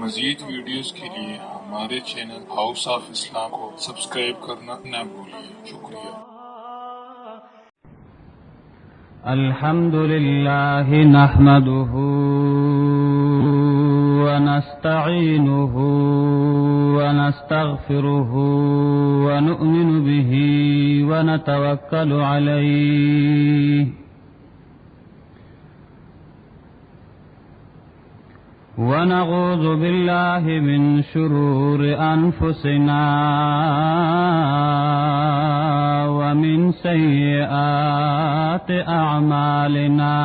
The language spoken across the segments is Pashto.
मजीद वीडियोस के लिए हमारे चैनल हाउस ऑफ इस्लाम को सब्सक्राइब करना न भूलिए। शुक्रिया। अल्हम्दुलिल्लाह नहमदुहु व नस्तईनुहु व नस्तगफिरुहु व नु'मिनु बिही व नतवक्कलु अलैहि ونعوذ بالله من شرور أنفسنا ومن سيئات أعمالنا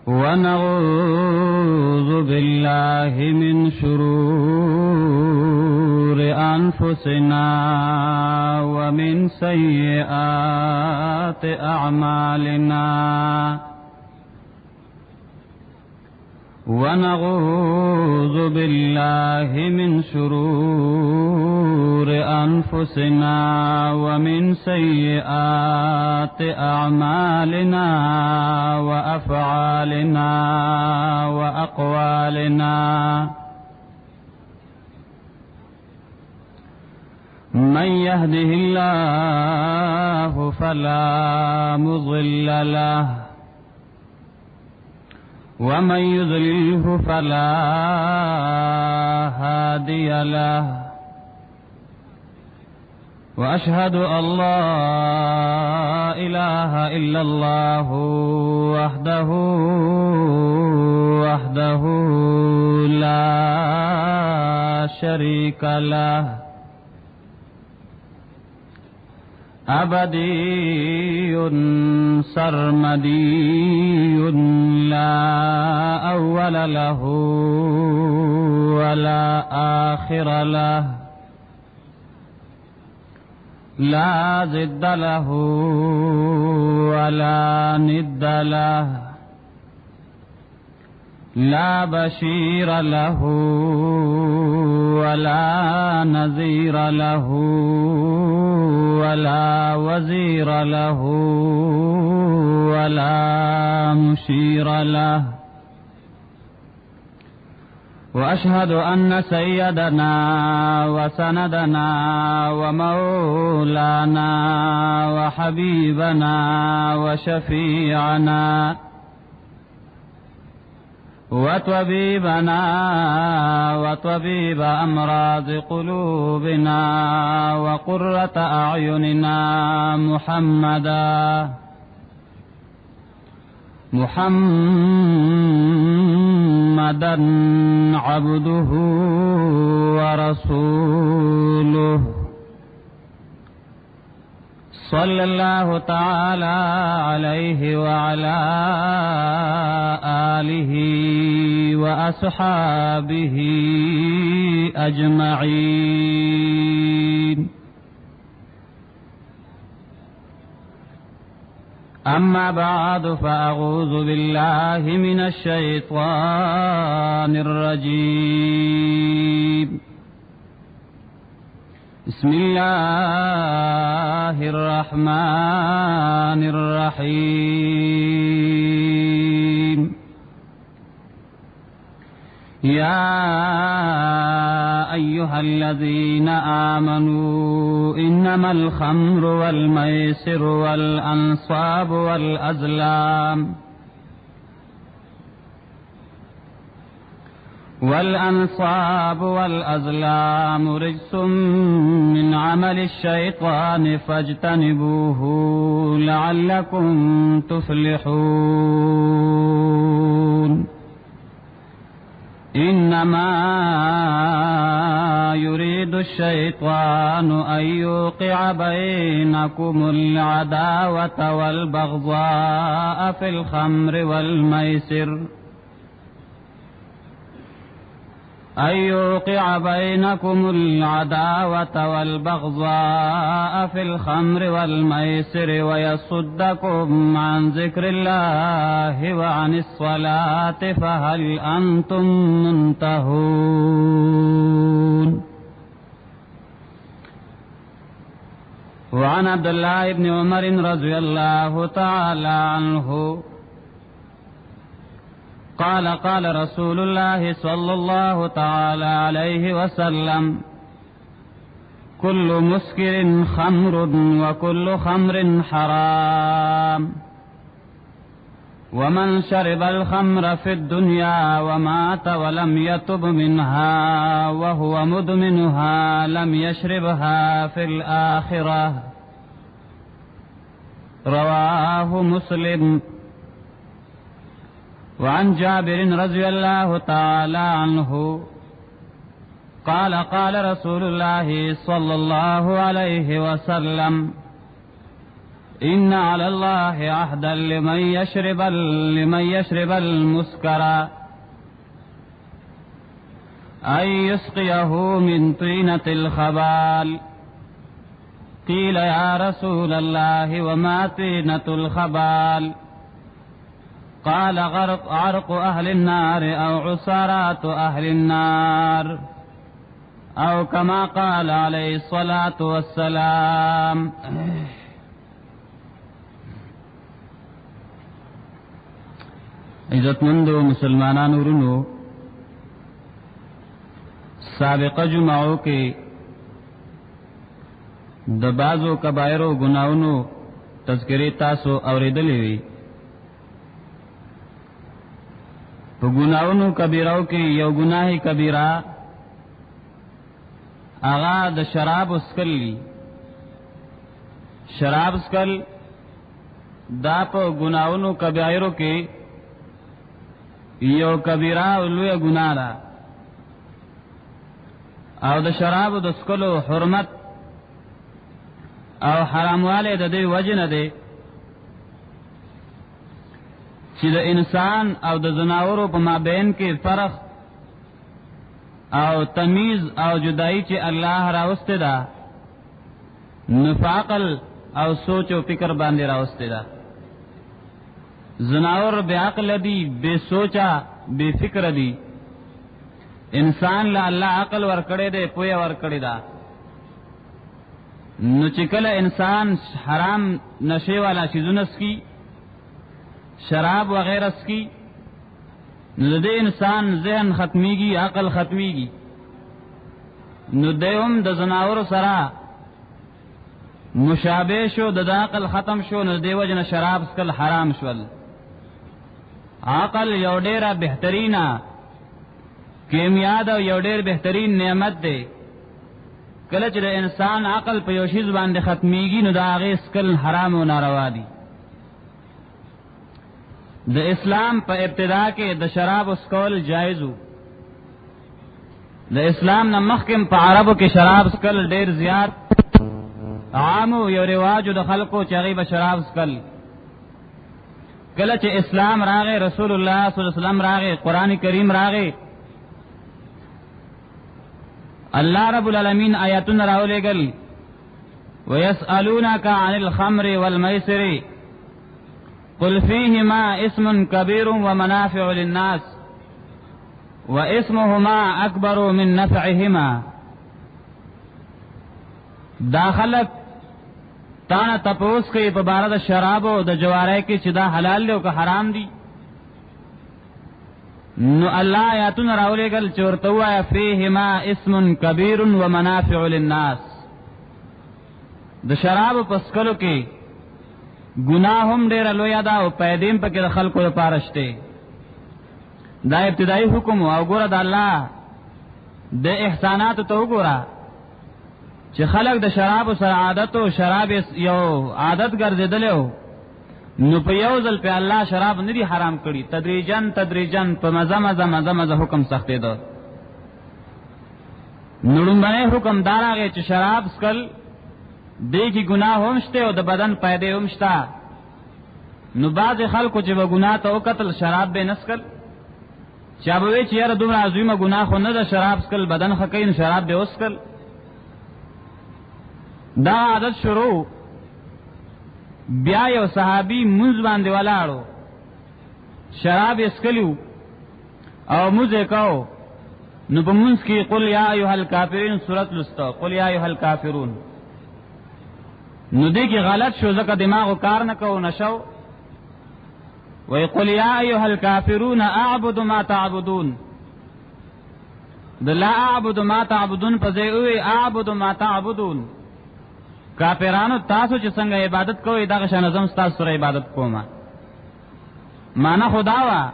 ونعوذ بالله من شرور أنفسنا ومن سيئات أعمالنا ونعوذ بالله من شرور أنفسنا ومن سيئات أعمالنا وأفعالنا وأقوالنا من يهده الله فلا مضل له ومن يضلله فلا هادي له وأشهد أن لا إله إلا الله وحده لا شريك له أبدي سرمدي لا أول له ولا آخر له لا ضد له ولا ند له لا بشير له ولا نذير له ولا وزير له ولا مشير له وأشهد أن سيدنا وسندنا ومولانا وحبيبنا وشفيعنا وطبيبنا وطبيب أمراض قلوبنا وقرة أعيننا محمدا عبده ورسوله صلى الله تعالى عليه وعلى آله وأصحابه أجمعين. أما بعد فأعوذ بالله من الشيطان الرجيم. بسم الله الرحمن الرحيم. يا أيها الذين آمنوا إنما الخمر والميسر والأنصاب والأزلام رجس من عمل الشيطان فاجتنبوه لعلكم تفلحون. إنما يريد الشيطان أن يوقع بينكم العداوة والبغضاء في الخمر والميسر ويصدكم عن ذكر الله وعن الصلاة فهل أنتم منتهون. وعن عبد الله بن عمر رضي الله تعالى عنه قال قال رسول الله صلى الله تعالى عليه وسلم كل مسكر خمر وكل خمر حرام ومن شرب الخمر في الدنيا ومات ولم يتب منها وهو مدمنها لم يشربها في الآخرة. رواه مسلم. وعن جابر رضي الله تعالى عنه قال قال رسول الله صلى الله عليه وسلم إن على الله عهدا لمن يشرب المسكر أن يسقيه من طينة الخبال. قيل يا رسول الله وما طينة الخبال؟ قال عرق أهل النار أو عصارات أهل النار أو كما قال عليه الصلاة والسلام. عزتمندو مسلمانان ورونو سابقه جمعو کې د بازو کبایرو گناہونو تذکری تاسو اوریدلې وي. په گناہونو کبیرو کې یو گناهی کبیره هغه د شراب اسکل وی. شراب اسکل دا په گناہونو کبایرو کې یو کبیره لوی گناه ده او د شراب د اسکلو حرمت او حرامواله د دې وجه نه ده چې د انسان او د زناورو په مابین کې فرق او تمیز او جدائی چې الله راوسته ده نفاقل او سوچ او فکر باندې راوسته ده. زناور بے عقل دی، بے سوچا، بے فکر دی. انسان لا اللہ عقل ورکڑے دے، پویا ورکڑے دا. نو چکل انسان حرام نشے والا چیزونس کی، شراب وغیرہ کی، نو دے انسان ذہن ختمی گی، عقل ختمی گی. نو دیوم د زناور سرا مشابه شو، د عقل ختم شو، نو دیو جن شراب سکل حرام شول. عقل یو ډیره بهترینا کیمیا دا یو ډیر بهترین نعمت دی. کله چې د انسان عقل په یو شی باندې ختمیږي نو دا هغه سکل حرام او ناروا دي. د اسلام په ابتدا کې د شراب اسکول جایز وو. د اسلام نه مخکې په عربو کې شراب اسکل ډیر زیات عام یو رواج د خلکو چې هغه به شراب اسکل. کله چې اسلام راغی، رسول الله صلی الله علیه وسلم راغی، قران کریم راغی، الله رب العالمین آیاتونه راولېګل. ويسألونك عن الخمر والميسر قل فيهما اسم كبير ومنافع للناس واسمهما أكبر من نفعهما. داخلت تانا تپوس کئی پا بارد شرابو دا جوارے کی چی دا حلال لے و که حرام دی. نو اللہ آیاتون راولے گل چورتو آیا فیہما اسم کبیر و منافع للناس. دا شرابو پسکلو کی گناہم دیر لویا دا و پیدیم پا کی دا خلقو دا پارشتے. دا ابتدائی حکم او گورا دا اللہ دا احساناتو تو گورا چې خلق د شراب سره عادت او شراب یو عادت ګرځیدلو، نو په یو ځل په الله شراب نه دی حرام کړي. تدریجن په مزه حکم سختې ده. نړمبنه حکم دارغه چې شراب سکل دې کی گناه هم شته او د بدن پیدا هم شته. نو بعض خلکو چې و ګناه ته او قتل شراب به نسکل، چا به چې یاره دومره عظیمه ګناه خو نه ده شراب سکل، بدن خکین شراب به وسکل. دا عادت شروع بیا یو صحابی منز باندې ولاړو، شراب اسکلیو او موزه کاو. نو په منز کې قل یا ایها الکافرون سورۃ لستا، قل یا ایها الکافرون. نو دې کې غلط شو، ځکه دماغو کار نه کوو، نشو. ويقول يا أيها الكافرون أعبد ما تعبدون. د لا اعبد ما تعبدون پزوی اعبد ما تعبدون. کافرانو تاسو چې څنګه عبادت کوئ دغه شان زم تاسو سره عبادت کوم. معنا خدا وا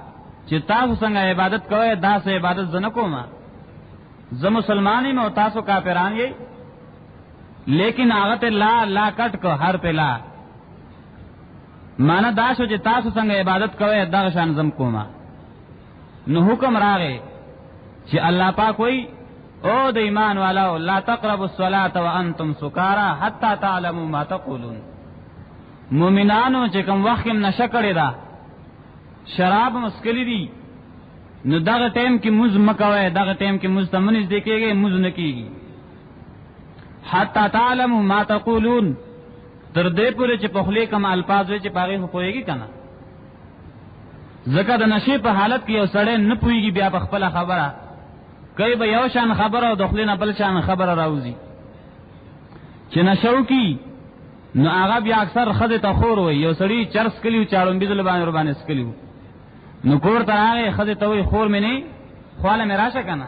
چې تاسو څنګه عبادت کوئ دا سه عبادت زنه کوم. زه مسلمانی مو تاسو کافران یې، لیکن هغه ته لا کټ کو هر په لا. معنا دا شو چې تاسو څنګه عبادت کوئ دغه شان زم کوم. نو حکم راغی چې الله پاک وای او د ایمان والو لا تقربوا الصلاة وانتم سکارا حتا تعلموا ما تقولون. مومنانو چې کوم وخت هم نشه کړی دا شراب مسکلی دي نو دغه ټیم کې موز مکوي، دغه ټیم کې موز تمنځ دیکيږي موز نکېږي. حتا تعلموا ما تقولون تر دې پورې چې په خلی کوم الفاظ وي چې پاغه هو پويږي کنه. زکه د نشي په حالت کې یو سړی نه پويږي بیا په خپل خبره کوي به یو شان خبره او دخلینه بل شان خبره راوځي. چې نشو کی نو هغه بیا اکثر خزه ته خور وي. یو سړی چرس کلیو چاړم بيزل باندې ور باندې سکلیو نو کور ته هغه خزه ته وي خور مې نه خواله مې راشه کنه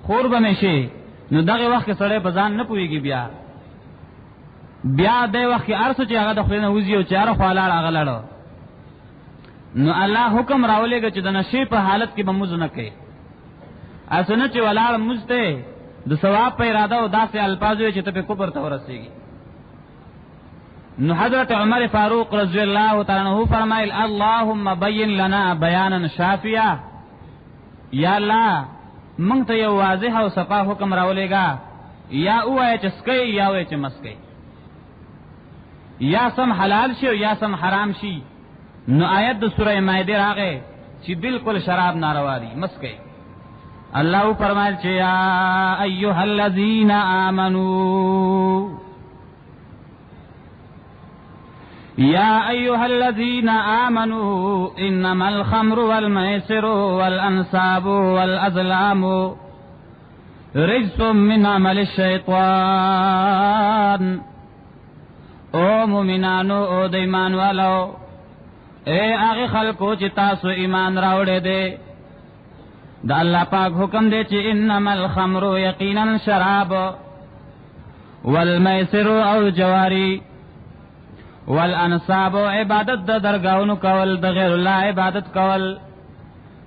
خور به مې شي. نو دغه وخت سړی په ځان نه پويږي بیا د وخت ارسو چې هغه دخلینه وځي او چاره خواله هغه لړو. نو الله حکم راولېږي چې د نشي په حالت کې بموز نه کوي. اسنه چې ولاړ مزته د ثواب په اراده او داسې الفاظ چې ته په کفر ته ورسېږي. نو حضرت عمر فاروق رضی الله تعالی عنہ فرمایل اللهم بین لنا بیانا شافیا. یا الله مونږ ته یو واضح او صفا حکم راولېګا، یا وای چې سکي یا وای چې مسکي، یا سم حلال شي او یا سم حرام شي. نو آیت د سوره مائده راغې چې بالکل شراب ناروا دي مسکي. الله فرمایل چې یا ایها الذین آمنو یا ایها الذین آمنو انما الخمر والمیسر والانصاب والازلام رجس من عمل الشیطان. او مومنانو او د ایمان والو اے هغه خلکو چې تاسو ایمان راوړې دي دا الله پاک حکم دی چې انما الخمر یقینا شراب والمیسر او جواری والانصاب عبادت د درگاہونو کول، د غیر الله عبادت کول،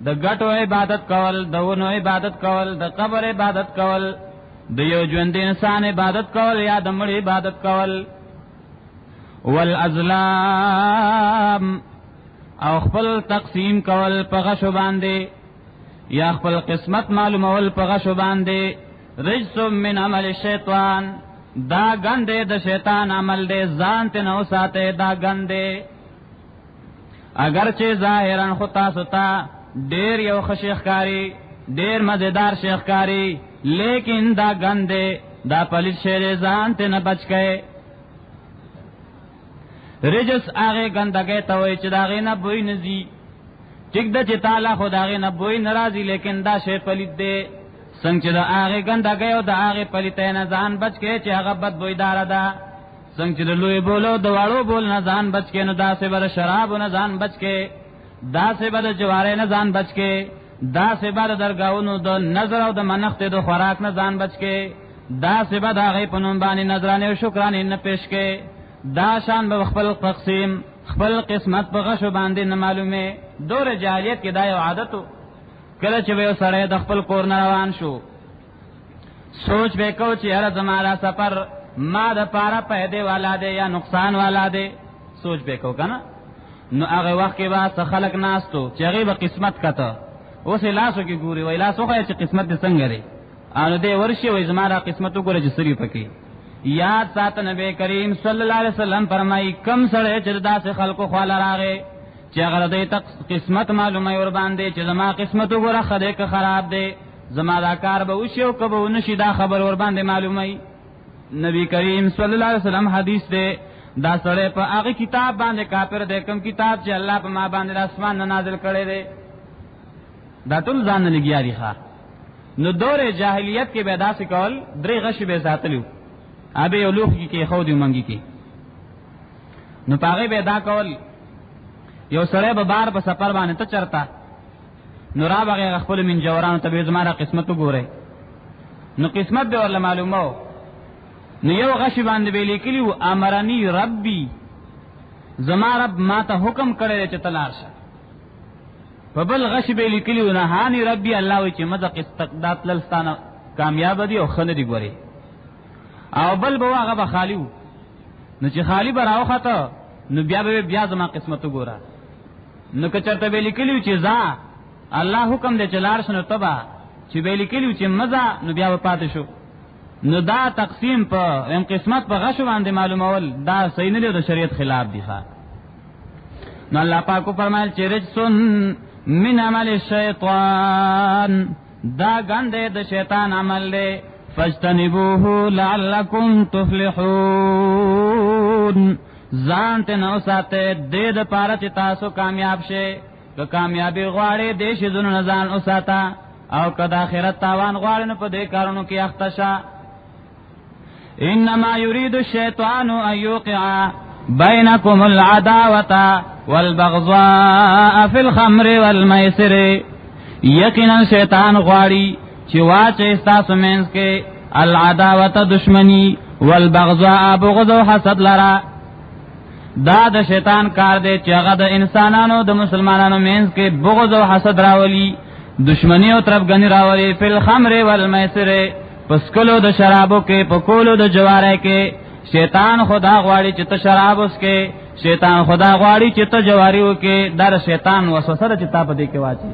د غټو عبادت کول، د ونو عبادت کول، د قبر عبادت کول، د یو ژوند انسان عبادت کول یا د مړي عبادت کول. والازلام او خپل تقسیم کول په غشو باندې یا خپل قسمت معلومول په غشو باندې. رجس من عمل الشیطان دا ګنده د شیطان عمل دی، ځان ته نو ساته دا ګنده. اگر چې ظاهرا خو تاسو ته ډیر یو خشیخکاری ډیر مزیدار شیخکاری، لیکن دا ګنده دا پلیت شی ځان ته نه بچ کئ. رجس هغه ګندګي ته وای چې دا غي نه بوی نزي. ټیک د چې تعالی خدای نه بوی ناراضي، لیکن دا شی پلیت دی. څنګه چې دا هغه ګندګي او دا هغه پلیت نه ځان بچ کې چې هغه بد بوی دار ده. څنګه چې لوی بولو د واړو بول نه ځان بچ کې، نو دا سه بر شراب نه ځان بچ کې، دا سه بر جواره نه ځان بچ کې، دا سه بر درگاہونو د نظر او د منښت د خوراک نه ځان بچ کې، دا سه بر هغه پنوم باندې نظرانه او شکرانه نه پېښ کې. دا شان به خپل تقسیم خپل قسمت په غشو باندې نه معلومه. دور جاهلیت کې دا یو عادتو، کله چې یو سړی د خپل کور نه روان شو سوچ وکاو چې هر زماره سفر ما د پاره پیدا والا دی یا نقصان والا دی، سوچ وکاو کنه. نو هغه وخت کې با خلک ناستو چې هغه به قسمت کته، اوس لاسو کې ګوري وای لاسو خو چې قسمت دې څنګه لري، ان دې ورشي وای زماره قسمت وګوره چې سری پکې. یاد سات نبی کریم صلی الله علیه وسلم فرمای کم سره چې داسې خلکو خواله راغې چې هغه دې تک قسمت معلومه ور باندې چې زما قسمت وګوره خدای که خراب دی، زما دا کار به وشي او کبه ونشي دا خبر ور باندې معلومه. نبی کریم صلی الله علیه وسلم حدیث دی دا سره په هغه کتاب باندې کافر دی کوم کتاب چې الله په ما باندې اسمان نه نازل کړي دی. دا ټول ځان نه لګیاري ښا. نو دور جاهلیت کې به داسې کول درې غش به ساتلو، ابه یو لوخ کې خو دې منګي کې. نو پاغه به دا کول یو سړی به بار په سفر باندې ته چرتا نو را بغیر خپل من جورانو ته به زماره قسمت وګوره نو قسمت به ول معلومه نو یو غشي باندې به لیکلی و امرنی ربي زما رب ما ته حکم کړی چې تلار شه په بل غشي به لیکلی و نه هاني ربي الله وی چې مزق استقدات لستانه کامیاب دي او خنه دي ګوري او بل به هغه به خالی و نو چې خالی به راوخته نو بیا زما قسمت وګوره نو که چرته به لیکلی چې ځا الله حکم دې چلار شنو تبا چې به لیکلی چې مزه نو بیا پاتې شو نو دا تقسیم په ام قسمت په غشو باندې معلومول دا صحیح نه دی د شریعت خلاف دی ښا نو الله پاک فرمایل چې رجسن من عمل الشیطان دا ګنده د شیطان عمل دی فاجتنبوه لعلکم تفلحون ځان ته نو ساته دې د پاره چې تاسو کامیاب شئ که کامیابی غواړي دې شي زونه ځان او ساته او که د آخرت تاوان غواړي نو په دې کارونو کې اخته شه انما يريد الشيطان ان يوقع بينكم العداوه والبغضاء في الخمر والميسر یقینا شیطان غواړي چې واچي تاسو مینس کې العداوه دشمنی والبغضاء بغض او حسد لرا دا د شیطان کار دی چې هغه د انسانانو د مسلمانانو مینس کې بغض او حسد راولي دشمنی او طرفګنی راولي په الخمر والميسر پس کلو د شرابو کې پکولو د جواره کې شیطان خدا غواړي چې ته شراب اوس کې شیطان خدا غواړي چې ته جواریو کې در شیطان وسوسه چې تا په دې کې واچي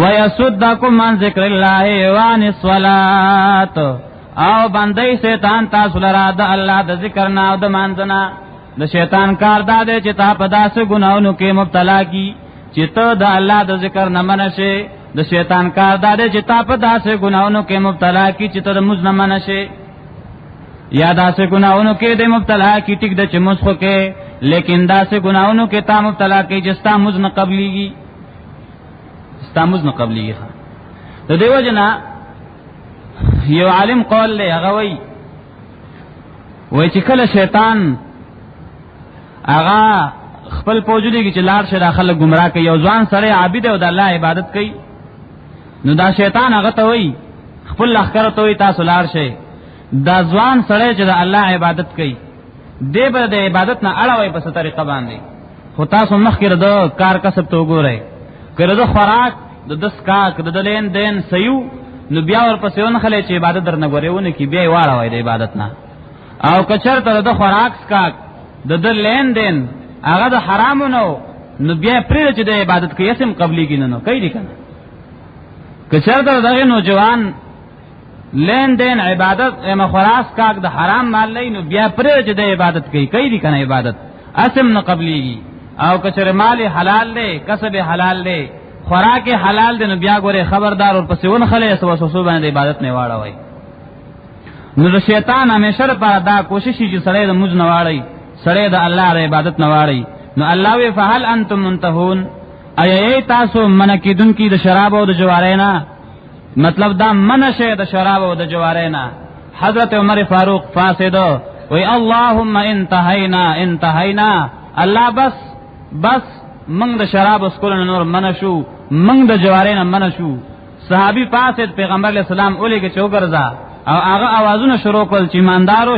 ويصدكم عن ذکر الله وعن الصلاه او بندي شیطان تاسو لرا د الله د ذکر نه او د مانځنه د شیطان کار دا دی چې تا په داسې ګناونو کې مبتلا کی چې ته د الله د ذکر نه منشي د شیطان کار دا دی چې تا په داسې ګناونو کې مبتلا کی چې ته د مز نه منشي یا داسې ګناونو کې د مبتلا کی ټیک د چې مسخو کې لیکن داسې ګناونو کې تا مبتلا کی چې ستا مز نه قبليږي ستا مز نه قبليږي د دیو جنا یو عالم قول له هغه وای چې کله شیطان هغه خپل پوجودي کې لار شه داخله گمراه کوي او ځوان سره عابد او د الله عبادت کوي نو دا شیطان هغه ته وای خپل لخر ته وای تاسو لار شه دا ځوان سره چې د الله عبادت کوي دی به د عبادت نه اړوي په ست طریقه باندې خو تاسو مخکره د کار کسب ته وګورئ کړه د خوراک د دسکاک د لین دین سيو نو بیا ورپسې ونخلې چې عبادت درنه غوړېونه کی بیا واړوي د عبادت نه او کچر تر د خوراک سکاک د لین دین هغه د حرامو نو بیا پرې چې د عبادت کې اسم قبلي کې نه کوي دي کنه کچر تر دغه نوجوان لین دین عبادت اما خلاص کاک د حرام مال لې نو بیا پرې چې د عبادت کوي دي کنه عبادت اسم نه قبليږي او کچر مال حلال لې کسب حلال لې خوراک حلال دي نو بیا ګوره خبردار او پسې ونخلې وسوسه باندې عبادت نه واړوي نو شیطان همیشه پر دا کوشش چې سړی د موږ نه واړی سړی د الله د عبادت نه واړی نو الله وی فهل انتم منتهون اي تاسو منکیدون کی د شراب او د جوارینا مطلب دا منشه د شراب او د جوارینا حضرت عمر فاروق فاسد وی اللهم انتهینا الله بس منگ د شراب اسکول نور منشو منگ د جوارینا منشو صحابی فاسد پیغمبر علیہ السلام اولی کے چوگرزا او هغه आवाजونه شروع کول چې ایماندارو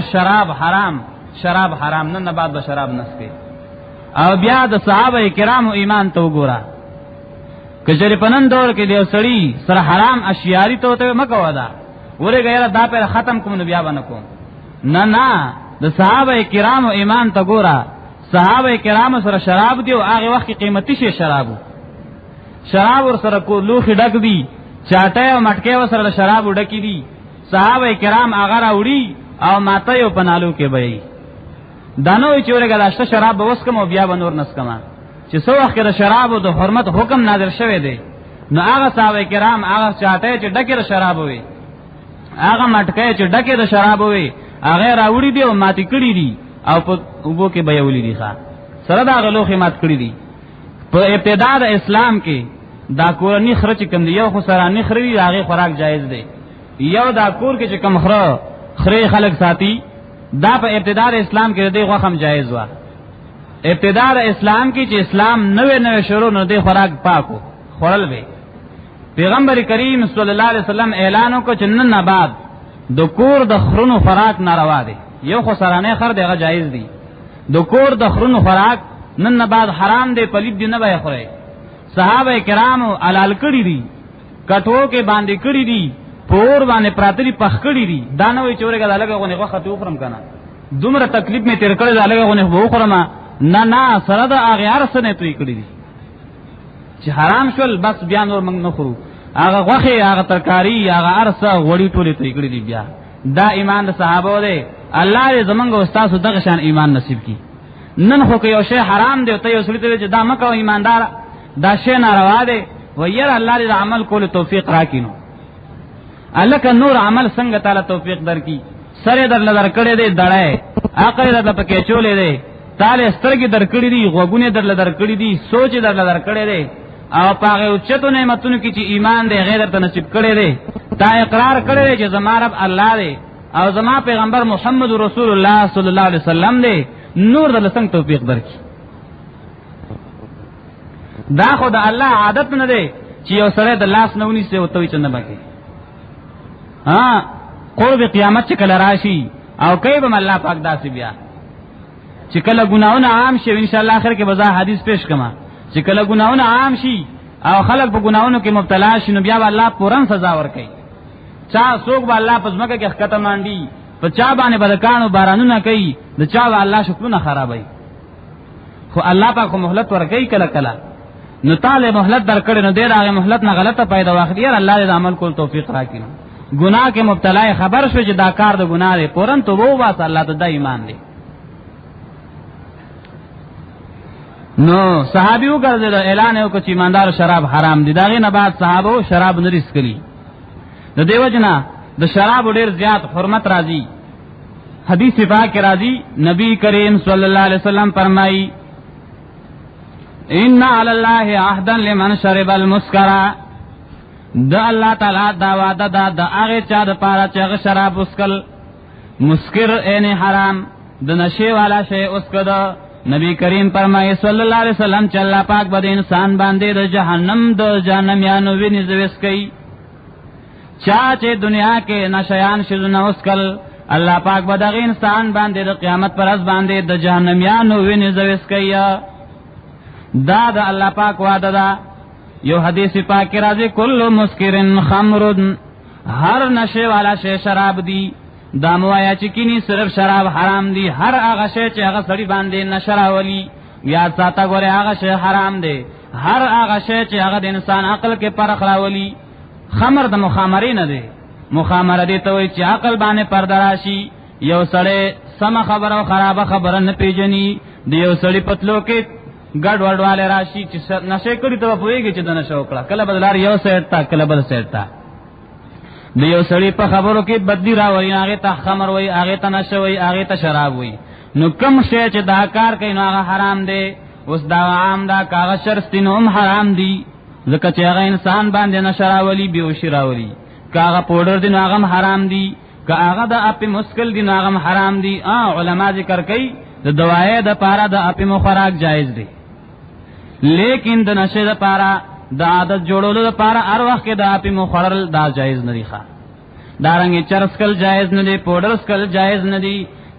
شراب حرام نه بعد به شراب نسکي او بیا د صحابه کرامو ایمان ته وګوره کجری پنن دور کې دی سړی سره حرام اشیاری ته مکو دا ورګه یاره دا پر ختم کوم نو بیا باندې کوم نه د صحابه کرامو ایمان ته ګوره صحابه کرامو سره شراب دی او هغه وخت قیمتي شی شراب ور سره کو لوخي ډک دی چاټه او مټکه ور سره شراب ډکی دی صحابه کرام هغه راوړي او ماته یو پنالو کې به دانو چورګه داشته شراب وس کوم بیا بنور نس کما چې سو وخت د شراب او د حرمت حکم نازل شوه دی نو هغه صحابه کرام هغه چاټه چې ډکه شراب وي هغه مټکه چې ډکه شراب وي هغه راوړي دی او ماتې کړی دی او په وبو کې به ولې دی ښا سره دا غلوخه مات کړی دی په ابتدا د اسلام کې دا کورنی خرچ کم دی یو خو سره نه خري هغه خوراک جایز دی یو دا کور کې چې کم خره خلک ساتي دا په ابتدا د اسلام کې دی غوخم جایز و ابتدا د اسلام کی چې اسلام نوې شروع نه دی خوراک پاکو خورل به پیغمبر کریم صلی الله علیه وسلم اعلان وکړ چې نن بعد د کور د خرونو خوراک ناروا دی یو خو سرانه خر دغه جایز دی د کور د خرونو خوراک نن بعد حرام دی پلید دی نه به خوره صحابه کرامو علال کړی دي کټو کې باندې کړی دي پور باندې پراتلی پخ کړی دي دانوي چورګه دلګه غونه غوخه تو خرم کنه دومره تکلیف می تیر کړی دلګه غونه وو خرمه نه سره د اغیار سره توي کړی دي چې حرام شول بس بیا نور موږ نه خورو هغه غوخه هغه ترکاری هغه ارسه وړي ټولې توي کړی دي بیا دا ایمان د صحابه دی الله دې زمونږ استاد دغه شان ایمان نصیب کړي نن خو که یو شی حرام دی ته یو سړی ته چې دا مکه ایماندار دا شی ناروا دی وير الله دې عمل کول توفیق راکینو الله ک نور عمل څنګه تعالی توفیق درکې سره در لدر کړي دی دړای عقل در پکې چولې دی تعالی سترګې در کړي دی غوګونه در لدر کړي دی سوچ در لدر کړي دی او پاغه اوچتو نعمتونو کې چې ایمان دی غیر ته نصیب کړي دی تا اقرار کړي چې زما رب الله دی او زما پیغمبر محمد رسول الله صلی الله علیه وسلم دی نور د لسنګ توفیق درکې دا خو د الله عادت نه دی چې یو سره د لاس نونی سه وتوي چنه بکې ها قرب قیامت چې کله راشي او کایبه الله پاک داسې بیا چې کله ګناونه عام شي ان شاء الله اخر کې بزا حدیث پیش کما چې کله ګناونه عام شي او خلک په ګناونو کې مبتلا شي نو بیا الله پورن سزا ورکړي چا څوک به الله پزماکه کې ختم مانډي په چا باندې بدکانو بارانونه کوي د چا الله شکرونه خرابوي خو الله پاک مهلت ورکړي کله کله نو تعالی مهلت درکړي نو ډیر هغه مهلت نه غلطه پیدا واخلي الله دې عمل کول توفیق راکړي ګناه کې مبتلا خبر شو چې دا کار د ګناه دی پورن توبه واسه الله ته د ایمان دی نو صحابیو ګرځیدل اعلان وکړ چې ایماندار شراب حرام دي داغه نه بعد صحابه شراب نه رسکلی د دیو جنا د شراب ډیر زیات حرمت راځي حدیث پاک راځي نبی کریم صلی الله علیه وسلم فرمایي ان علی الله عهدا لمن شرب المسکر د الله تعالی دا وعده د هغه چا د پاره چې شراب وسکل مسکر عین حرام د نشه والا شی وسکد نبی کریم فرمایي صلی الله علیه وسلم چې الله پاک به انسان باندې د جهنم د جهنميانو ویني زويس کوي چا چې دنیا کې نشيان شذونه وسکل الله پاک به د انسان باندې د قیامت پر ورځ باندې د جهنميانو ویني زويس کوي دا د الله پاک وعده ده یو حدیث پاک راځي کل مسکرن خمر هر نشه والا شی شراب دی دا موایا چې کینی صرف شراب حرام دی هر هغه شی چې هغه سړی باندې نشراولي یا ساته غره هغه شی حرام دی هر هغه شی چې هغه د انسان عقل کې پرخ راولي خمر د مخامره نه دی مخامره دی ته وي چې عقل باندې پردراشي یو سړی سم خبره او خرابه خبره نه پیژني دی یو سړی پتلو کې ګډ وډواله راشي چې نشه کړی ته پويږي چې د نشه وکړه کله بدلار یو سیټ تا کله بل سیټ تا د یو سړی په خبرو کې بدلی راوړي هغه ته خمر وای هغه ته نشه وای هغه ته شراب وای نو کم شی چې دا کار کوي نو هغه حرام دی اوس دا عام دا کاغذ شرستینوم حرام دی ځکه چې هغه انسان باندې نشه راولي بیوشي راولي کاغه پودر دی نو هغه حرام دی کاغه د اپ مسکل دی نو هغه حرام دی علما ذکر کوي د دوايي د پاره د اپ مخراج جایز دی لیکن د نشه د پاره د عادت جوړولو لپاره هر وخت کې د اپی مخړل دا جایز نه دی ښا دارنګ چرسکل جایز نه دی پودر سکل جایز نه دی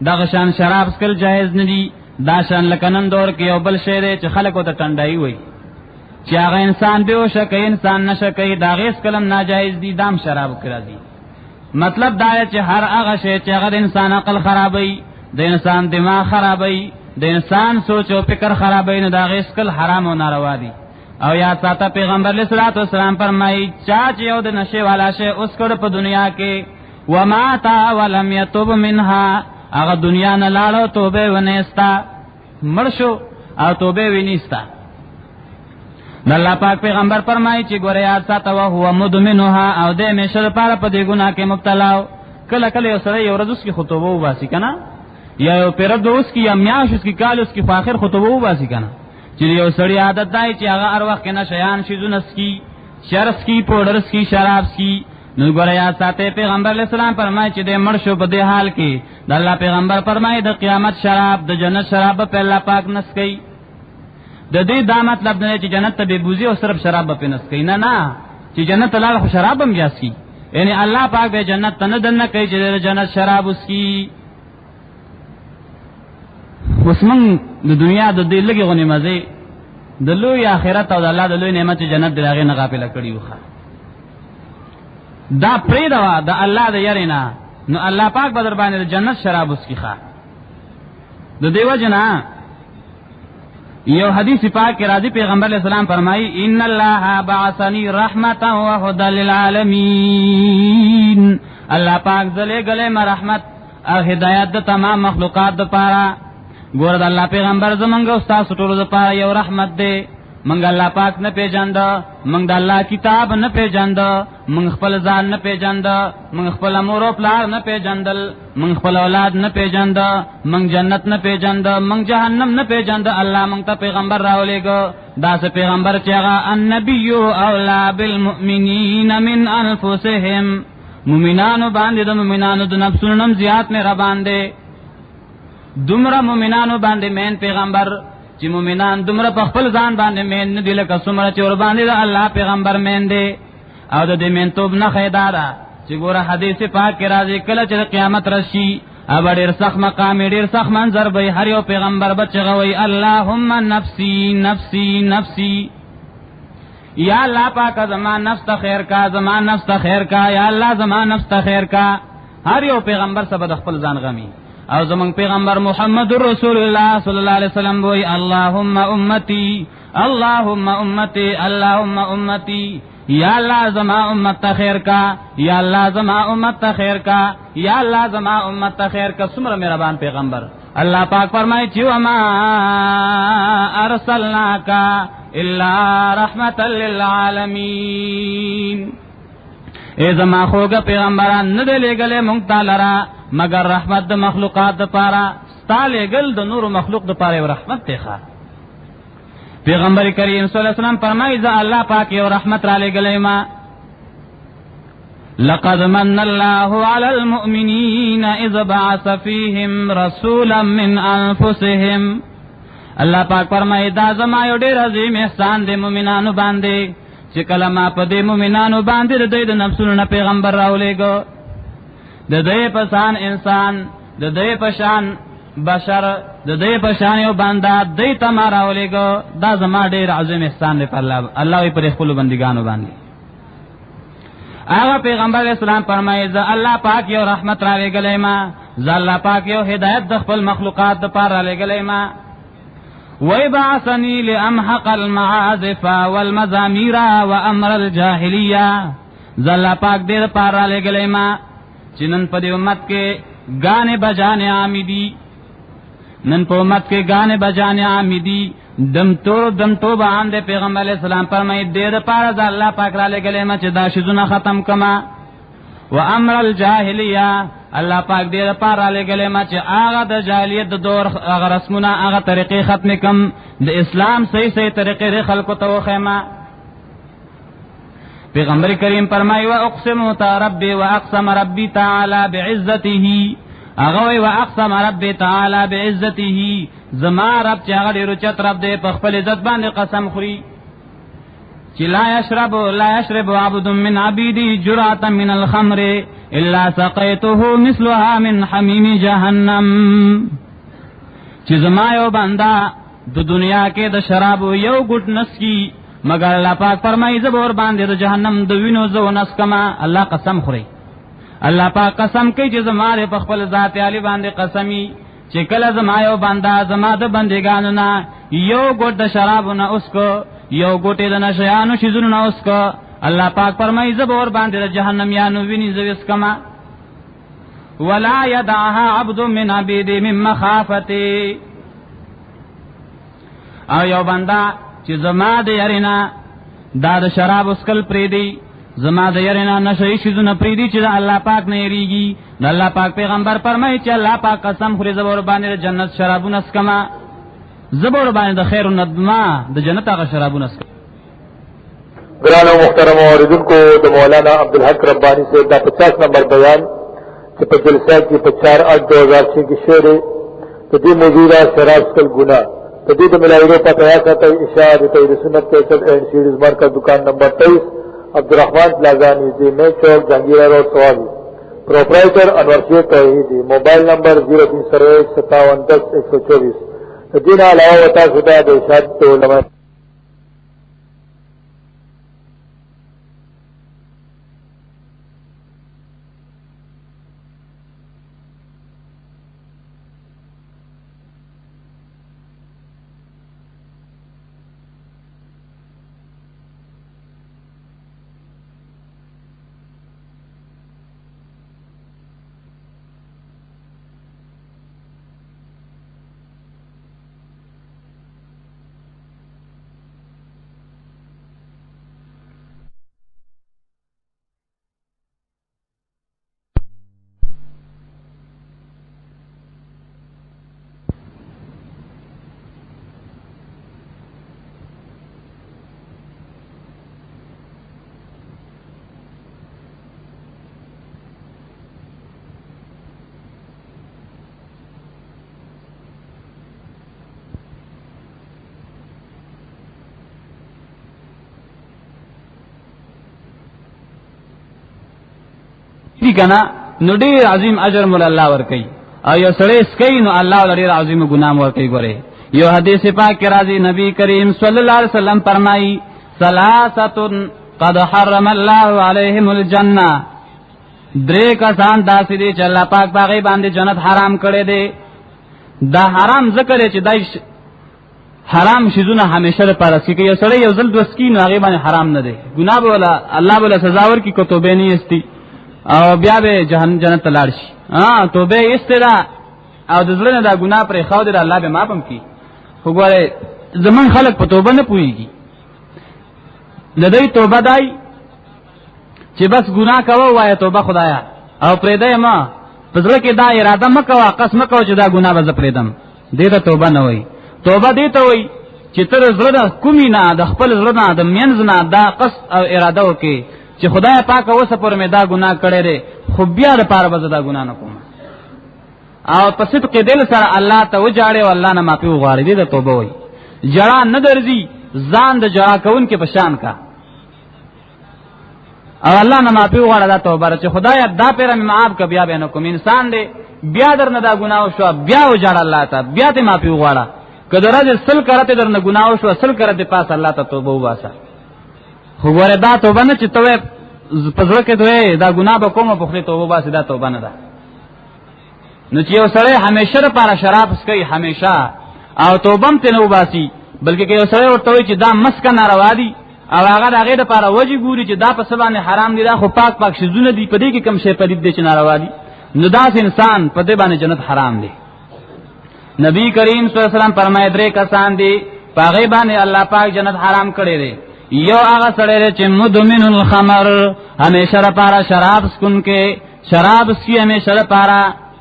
دغه شان شراب سکل جایز نه دی دا شان لکنن دور کې یو بل شی دی چې خلکو ته ټنډای وي چې هغه انسان به وشکه انسان نشه کوي دا غیس کلم ناجایز دی دام شراب کرا دی مطلب دا چې هر هغه شی چې هغه انسان عقل خرابوي د انسان دماغ خرابوي د انسان سوچ او فکر خرابوي نو دا غیس کل حرام او ناروا دی او یا ساته پیغمبر علیہ الصلوۃ والسلام فرمایي چا چې یو د نشه والا شی اوس کړ په دنیا کې وما تا ولم يتوب منها هغه دنیا نه لاړو توبه ونهستا مرشو او توبه ونیستا الله پاک پیغمبر فرمایي چې ګوره یا ساته او هو مدمنها او د مشر پر په دې ګناه کې مبتلا کله کله یو سره یو ورځ کې خطبه وباسي کنه یا یو پیر دوس کې یا میاش اس کې کال اس کې فاخر خطبه وباسي کنه چې یو سړی عادت دی چې هغه هر وخت نه شیان شیزونه سکی شرس کی پودرس کی شراب کی نو ګوریا یاد ساتي پیغمبر علیہ السلام فرمایي چې د مړ شو په دې حال کې د الله پیغمبر فرمایي د قیامت شراب د جنت شراب په الله پاک نسکي د دې دا مطلب نه چې جنت ته به بوزي او صرف شراب په نسکي نه چې جنت لاله خو شراب هم جاسي یعنی الله پاک به جنت ته نه دنه کوي چې د جنت شراب وسکي وسمن د دنیا د دې لګي غونې مزه د لوی آخرت او د الله د لوی نعمت جنت دغه نه غافل کړیو دا پرې دا د الله د یرینا نو الله پاک بدر باندې د جنت شراب وسکي ښا د دیو جنا یو حدیث پاک کې راځي پیغمبر علیہ السلام فرمایي ان الله بعثني رحمتا وهدى للعالمین الله پاک زله غله ما رحمت او هدایت د تمام مخلوقات د پاره ګور د الله پیغمبر زمونږ استاد ټولو د پاره یو رحمت دی منګ الله پاک نه پیژاند منګ د الله کتاب نه پیژاند منګ خپل ځان نه پیژاند منګ خپل امور او پلار نه پیژاندل منګ خپل اولاد نه پیژاند منګ جنت نه پیژاند منګ جهنم نه پیژاند الله منګ ته پیغمبر راولېګو دا سه پیغمبر چې هغه النبی اولا بالمؤمنین من انفسهم مومنانو باندې د مومنانو د نفسونو زیات نه را باندې دومره مومنانو باندې مین پیغمبر چې مومنان دومره په خپل ځان باندې مین نه دي لکه څومره چې ور باندې د الله پیغمبر مین دی او د دې مین توب نه خیدارا چې ګوره حدیث پاک کې راځي کله چې قیامت راشي او ډېر سخت مقام ډېر سخت منظر به هر یو پیغمبر بچغوي اللهم نفسي نفسي نفسي یا الله پاک زمان نفس ته خیر کا زمان نفس ته خیر کا یا الله زمان نفس ته خیر کا هر یو پیغمبر سبا د خپل ځان غمي او زمون پیغمبر محمد رسول الله صلی الله علیه وسلم وی اللهم امتی اللهم امتی اللهم امتی یا الله زما امت ته خیر کا یا الله زما امت ته خیر کا یا الله زما امت ته خیر کا څومره مهربان پیغمبر الله پاک فرمایي چې وما ارسلناک الا رحمتا للعالمین اے زما خوګه پیغمبران نه دی لګلې مونږ تعالی را مگر رحمت د مخلوقات لپاره ستاله گل د نور مخلوق لپاره رحمت ته پیغمبر کریم صلی الله علیه وسلم فرمایي ذا الله پاک یو رحمت را لګلې ما لقد من الله على المؤمنين اذ بعث فيهم رسولا من انفسهم الله پاک فرمایي دا زما یو ډېر عظیم احسان دی مومنانو باندې چې کله ما په دې مومنانو باندې د دوی د نفسونو نه پیغمبر راولېګو د دې پسان انسان د دې پشان بشر د دې پشان یو بنده دې تمہارا ولېګو دا زما ډېر عظیم احسان دی په الله وی پر خپل بندګانو باندې هغه پیغمبر اسلام فرمایي ز الله پاک یو رحمت را لګلې ما ز الله پاک یو هدایت د خپل مخلوقات لپاره لګلې ما وَيَبْعَثَنِي لِأَمْحَقَ الْمَعَازِفَ وَالْمَزَامِيرَ وَأَمْرَ الْجَاهِلِيَّةِ ز الله پاک دې لپاره لګلې ما چې نن په دې امت کې غانې بجانې عامدي نن په امت کې غانې بجانې عامدي دم تو باندې پیغمبر علیہ السلام فرمایي دې د پاره د الله پاک را لګلې ما چې دا شذونه ختم کما و امر الجاهلیه الله پاک دې د پاره لګلې ما چې هغه د جاهلیت د دور هغه رسمونه هغه طریقې ختم کم د اسلام صحیح طریقې خلکو ته وخېما پیغمبر کریم فرمایي واقسم ربي واقسم ربي تعالى بعزته هغه و اقسم ربي تعالى بعزته زما رب چې هغه ډېر چت رب دې په خپل عزت باندې قسم خوري چې لا يشرب عبد من عبيدي جرعة من الخمر الا سقيته مثلها من حميم جهنم چې زما یو بندا د دنیا کې د شراب یو ګټ نسکی مگر الله پاک فرمایي زبور باندې د جهنم د وینو زو نسکما الله قسم خوري الله پاک قسم کوي چې زماره په خپل ذات علی باندې قسمی چې کله زما یو بندا زما د بندګانو نه یو ګټ د شرابونه اوس کو یو ګټه د نشیانو شیزونو نه اوس کو الله پاک فرمایي زبور باندې د جهنم یانو ویني زویس کما ولا يدعها عبد من عبيدي من مخافته او یو بندا چې زما د یرینا دا د شراب اسکل پری دی زما د یرینا نشئی شیزونه پری دی چې الله پاک نه یریږي د الله پاک پیغمبر فرمایي چې الله پاک قسم خوري زبور باندې جنت شرابونه اسکما زبور باندې د خیر او ندما د جنت هغه شرابونه اسکما گران و محترم عوردن کو دا مولانا عبدالحق ربانی سے دا 50 نمبر بیان کہ پا جلسہ کی 4/8/2006 کی شعر تدی موجودہ شراب سکل گناہ تدید ملاویروں پا قیاسہ تی اشاعت تید سنت کیسد اینڈ سیڈز مرکز دکان نمبر 23 عبدالرحمن پلازانی دی میں چوک جہانگیرہ روڈ سوابی پروپرائٹر انور شیر توحیدی موبائل نمبر 03015710 تدین علاوہ وطا خدا دا اشاعت تو علماء دی کنا نو ډیر عظیم اجر مول الله ور کوي او یو سړی اسکای نو الله ډیر عظیم ګناه ور کوي ګوره یو حدیث پاک کې راځي نبی کریم صلی الله علیه وسلم فرمایي ثلاثه قد حرم الله علیهم الجنه درې کسان داسې دي چې الله پاک باغې باندې جنت حرام کړي دي دا حرام ذکر چې دای حرام شیزونه همیشه لپاره سکی یو سړی یو ځل دوسکین هغه باندې حرام نه دي ګناه بولا الله بولا سزا ور کی کو توبه نه استی او بیا به جنت لاړ شي توبه استدا او د زړه دا ګناه پر خو دې الله به معافم کی وګوره زمون خلق په توبه نه پويږي لدی توبه دای چې بس ګناه کوو وای توبه خدایا او پرې دای ما پزړه کې دا اراده مکوا قسم مکو چې دا ګناه به پرېدم دې ته توبه نه وای توبه دې ته وای چې تر زړه کومي نه د خپل زړه نه د مینځ نه دا قصد او اراده وکي چې خدای پاک اوسه پر مې دا ګناه کړی دی خو بیا د پاره به دا ګناه نه کوم او په صدق دل سره الله ته وجاړي او الله نه معافي وغواړي دې ته توبه وای جړه نه درځي ځان د جړه کون کې پشان کا او الله نه معافي وغواړي دا توبه چې خدای دا پیر مې معاف ک بیا به نه کوم انسان دی بیا درنه دا ګناه شو بیا وجاړ الله ته بیا ته معافي وغواړي کله راځي سل کرته درنه ګناه شو سل کرته پاس الله ته توبه وباسه خو ګوره دا توبه نه چې توې پزړه کې دوی دا ګناه به کومه په خله توبه باسي دا توبه نه ده نو چې یو سړی همیشه لپاره شراب اسکي همیشه او توبه هم ته نه وباسي بلکې یو سړی ورته وي چې دا مسکه ناروا دي او هغه دغه لپاره وجه ګوري چې دا په سبانه حرام دي دا خو پاک پاک شذونه دي په دې کې کم شی پدید دي چې ناروا دي نو داس انسان په دې باندې جنت حرام دي نبی کریم صلی الله علیه وسلم فرمایي درې کسان دي پاغه باندې الله پاک جنت حرام کړی دی یو هغه سړی چې مدمن الخمر همیشه لپاره شراب سکون کې شراب سکی همیشه لپاره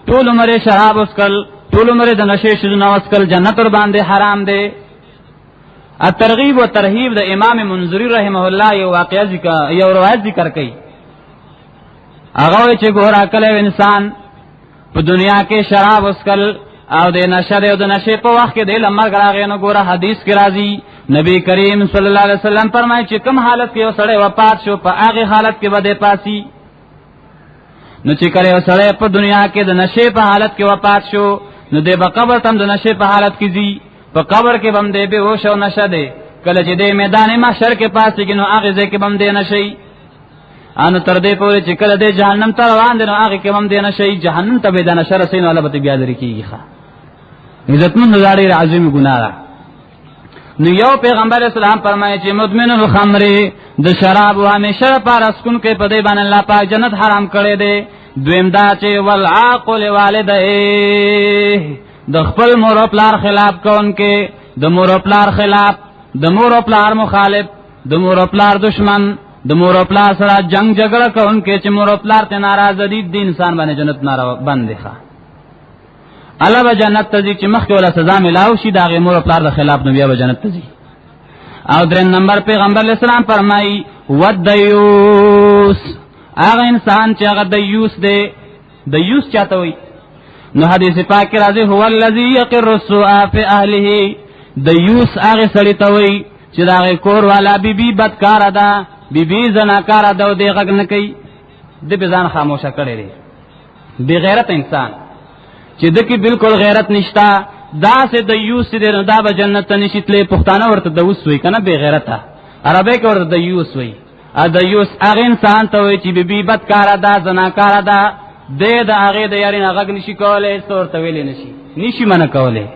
ټول عمر شراب اسکل ټول عمر د نشه شذونه اسکل جنت ور باندې حرام دی الترغیب و ترهیب د امام منذری رحمه الله یو واقعه ذکر یو روایت ذکر کړي هغه چې ګور عقل انسان په دنیا کې شراب اسکل او د نشه او د نشه په وخت کې د لمر غراغې نه ګوره حدیث کې راځي نبی کریم صلی الله علیه وسلم فرمایي چې کوم حالت کې وسړی وفات شو په هغه حالت کې بده پاسي نو چې کله وسړی په دنیا کې د نشه په حالت کې وفات شو نو د قبر تم د نشه په حالت کې زی په قبر کې بم دې به وښو نشه ده کله چې د میدان محشر کې پاسي کې نو هغه ځکه بم دې نشي ان تر دې پورې چې کله د جهنم ته روان دي نو هغه کې بم دې نشي جهنم ته به د نشه رسین الله به بیا درې کیږي ښا عزتمن زړی عظیم ګناه نو یو پیغمبر اسلام فرمایي چې مدمن الخمر د شراب همیشه پر اسکن کې په دې باندې الله پاک جنت حرام کړی دی دویم دا چې والعاقل والديه د خپل مور او پلار خلاف کون کې د مور او پلار خلاف د مور او پلار مخالف د مور او پلار دشمن د مور او پلار سره جنگ جګړه کون کې چې مور او پلار ته ناراض دي د انسان باندې جنت ناروا باندې ښه الله به جنت ته ځي چې مخکې ولا سزا ملاو شي دا غي مور او پلار د خلاف نو بیا به جنت ته ځي او درې نمبر پیغمبر اسلام فرمایي ودیوس هغه انسان چې هغه دیوس دی. دیوس چاته وي؟ نو حدیث پاک کې راځي هو الذی یقر السوء فی اهله. دیوس هغه سړی ته وي چې دا کور والا بیبي بدکار ده، بیبي زناکار ده او دی غږ نه کوي، د به ځان خاموشه کړی دی. بی غیرت انسان چې دکی بالکل غیرت نشتا، دا سه دیوس دی نو دا به جنت ته نشیتلې. پښتانه ورته دیوس وای کنه، بی غیرته. عربی کې ورته دیوس وای. ا دیوس هغه انسان ته وای چې بیبي بدکار ده، زناکار ده، د هغه د یاري نه غږ نشي کولای، څور ته ویلې نشي منه کولای.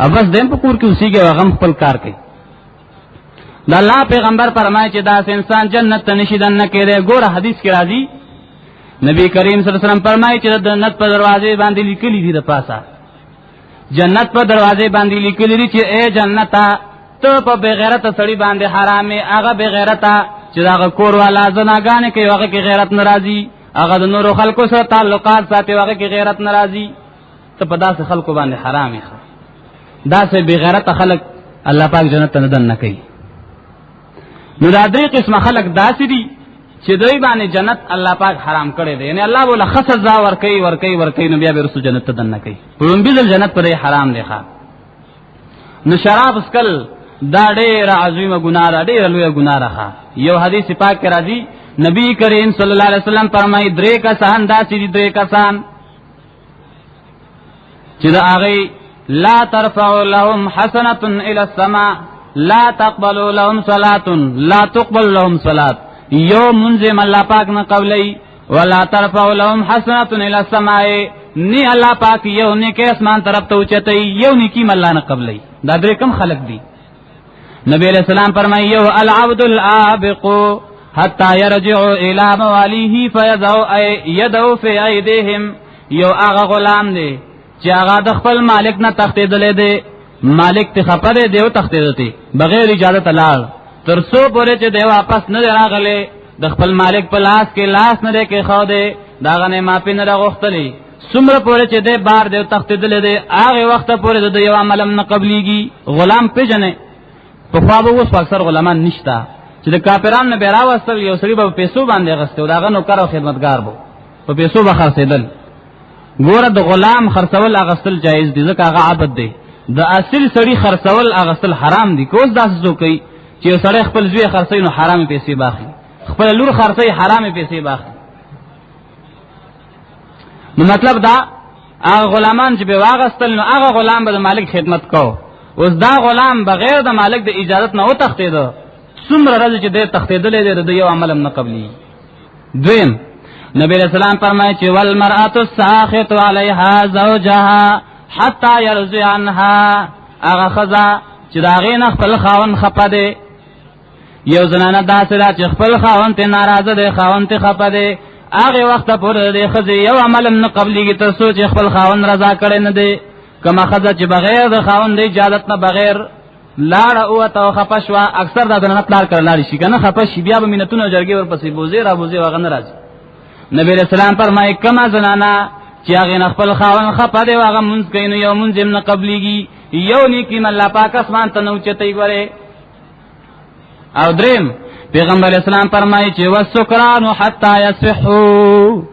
ا بس دیم په کور کې اوسېږي، هغه خپل کار کوي. د الله پیغمبر فرمایي چې دا انسان جنت ته نشي دنه کېږي. ګوره حدیث کې راځي نبی کریم صلی الله علیه وسلم فرمایي چې د جنت په دروازې باندې لیکلي دي د پاسه، جنت په دروازې باندې لیکلي دي چې اے جنتا ته په بغیرت سړی باندې حرامه، هغه بغیرتا چې هغه کور والا زناګانې کوي، هغه کې غیرت ناراضي، هغه د نورو خلکو سره تعلقات ساتي، هغه کې غیرت ناراضي، ته په داسې خلکو باندې حرامه ښه. داسې بغیرت خلک الله پاک جنت نه دن نه کوي. نو دا درې قسمه خلک داسې دي چې دوی باندې جنت الله پاک حرام کړی دی، یعنی الله بوله خاص ځا ور کوي نو بیا به رسول جنت ته دن کوي. پرونبیل جنت پر حرام دی ښا. نو شراب اسکل دا ډېر عظیمه ګناه ده، ډېر لویه ګناه ده. یو حدیث پاک کې راځي نبی کریم صلی الله علیه وسلم فرمایي درې کسان داسې دي، درې کسان چې دا هغه لا ترفع لهم حسنه الى السماء لا تقبل لهم صلاه لا تقبل لهم صلاه. یو منزم الله پاک نه قبلای ولا ترفع لهم حسنه الى السماء، نی الله پاک یو نیک اسمان طرف ته اوچتای، یو نیکی الله نه قبلای. دا درې کم خلق دي. نبی علیہ السلام فرمایي یو العبد العابق حتى يرجع الى مواليه فيضع يده في ايديهم. یو هغه غلام دی چې هغه د خپل مالک نه تختیدلې دی، مالک ته خپره دی او تختیدته بغیر اجازه لاړ، ترسو پورې چې دی واپس نه راغله، د خپل مالک په لاس کې لاس نه کې خو دی، دا غنه ماپی نه راغختلی، څومره پورې چې دی بار دی تختیدلې دی، هغه وخت پورې د یو عمل نه قبليږي. غلام پیژنې په خوا به اوس اکثر غلامان نشتا چې د کافرانو نه بیره واستل، یو سړي په پیسو باندې غسته، داغه نوکر او خدمتګار بو په پیسو به خرڅیدل. ګوره د غلام خرڅول اغستل جایز دي ځکه هغه عبادت دی، د اصل سړي خرڅول اغستل حرام دي. کوس داسې څوک کوي چې سړی خپل زوی خرڅي نو حرامي پیسې باخي، خپل لور خرڅي حرامي پیسې باخي. نو مطلب دا هغه غلامان چې به واغستل نو هغه غلام به د مالک خدمت کو. اوس دا غلام بغیر د مالک د اجازت نه و تختیدو، څومره راځي چې د تختیدلې د یو عمل نه قبلي. دویم نبی رسول الله فرمایي چې والمرأة الساخط عليها زوجها حتى يرضي عنها. هغه خزا چې دا غین خپل خاون خپه دی، یو زنانه داسې ده چې خپل خاون ته ناراضه دی، خاون ته خپه دی، هغه وخت پورې د خزي یو عمل نه قبليږي تر څو چې خپل خاون رضا کړي نه دی. کما خزا چې بغیر د خاون د اجازت نه بغیر لاړ او ته خپشوا، اکثر دا نه پلار کړل شي کنه، خپش بیا به مينتونه جرګي ورپسې بوزي را بوزي وغه نه راځي. نبی رسول الله فرمایي کما زنانا چې هغه خپل خاون خپه دی هغه مونږ کینو یو مونږ نه قبليږي، یو نیکی الله پاک اسمان ته نو چتای غره. او دریم پیغمبر اسلام فرمایي چې وسکران حتا یصحو.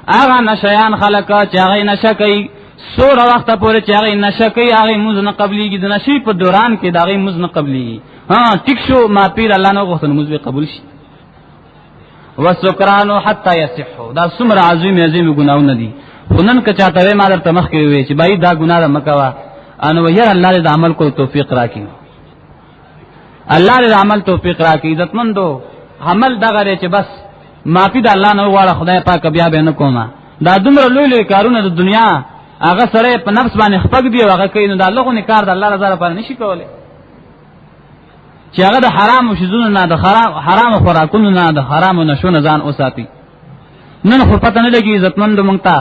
هغه نشیان خلق چې هغه نشه کوي سور وخت پورې چې هغه نشه کوي هغه مونږ نه قبليږي، د نشي په دوران کې دا هغه مونږ نه قبليږي. ها ټیک شو ما پیر الله نو غوښتل مونږ به قبول شي. وسکرانو حتا یصحو دا څومره عظیم ګناونه دي. خنن که چاته ما درته مخ کې وي چې بای دا ګناه مکوا، انو یې الله دې عمل کو توفیق راکړي، الله دې عمل توفیق راکړي. عزتمندو عمل دغه چې بس معافي د الله نه وغواړه، خدای پاک بیا به نه کومه. دا دومره لوی کارونه د دنیا هغه سره په نفس باندې خپګ دی هغه کوي، نو د الله غو کار د الله رضا لپاره نشي کولای. چې هغه د حرام او شذون نه، د حرام خوراکونو نه، د حرام نشو نه ځان اوساتي. نن خو پته نه لګي عزتمند مونږ ته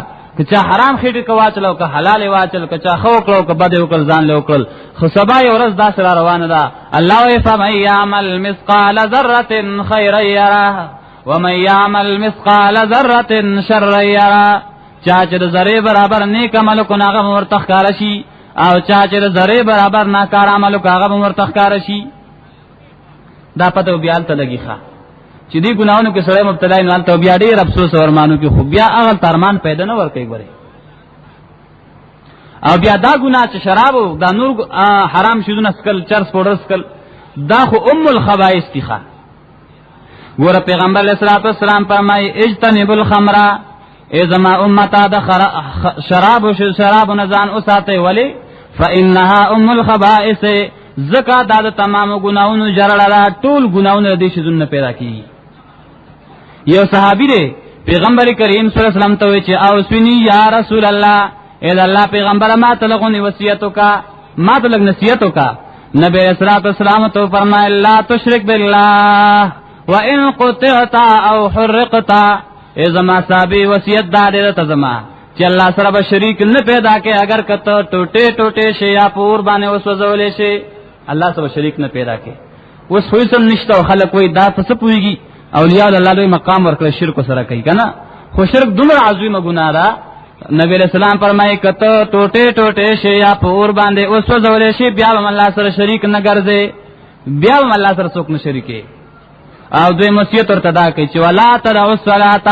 چې حرام خېټه کوا چلو که حلال واچل که چا خو کړو که بده وکړ ځان له وکړ، خو سبا یو ورځ دا سره روانه ده. الله یې فرمایي یعمل مثقال ذره خیرا یره ومن یعمل مثقال ذره شرا یره. چا چې د ذره برابر نیک عمل کو هغه ورته ښکار شي، او چا چې د ذره برابر ناکار عمل کو هغه ورته ښکار شي. دا پته بیان ته لګي ښا چې دې ګناونو کې سره مبتلا نه ته بیا ډېر افسوس ورمانو کې خو بیا هغه ترمان پیدا نه ور کوي ګوره. او بیا دا ګناه چې شراب او دا نور حرام شیزونه سکل چرس پوډر سکل دا خو الخبائث دي ښا. ګوره پیغمبر علیه الصلاۃ والسلام فرمایي اجتنبوا الخمر ای زما امتا د شراب نزان اوساته ولی فانها الخبائث زکات د تمام ګناونو جرړه ټول ګناونو د دې شذونه پیدا کی. یو صحابي دی پیغمبر کریم صلی الله علیه وسلم ته وی چې او سنی یا رسول الله اے الله پیغمبر ما تلغونی وصیتو کا ما تلغ نصیحتو کا. نبی صلی الله علیه وسلم تو فرمایا لا تشرک بالله وان قطعت او حرقت ای زما صاحبی وصیت دار ته زما چې الله سره به شریک نه پیدا کې اگر کته ټوټه ټوټه شی یا پور باندې وسوځولې شي الله سره شریک نه پیدا کې. اوس خو سم نشته خلک وای دا څه پويږي اولیاء الله لوی مقام ورکړي شرک سره کوي کنه. خو شرک دومره عظیمه ګناه ده. نبی علیہ السلام فرمایي کته ټوټه ټوټه شی یا پور باندې وسوځولې شي بیا هم الله سره شریک نه ګرځي بیا هم الله سره څوک نه شریکي. او دوی مسیحت ارتدا کوي چې ولا تدعوا الصلاة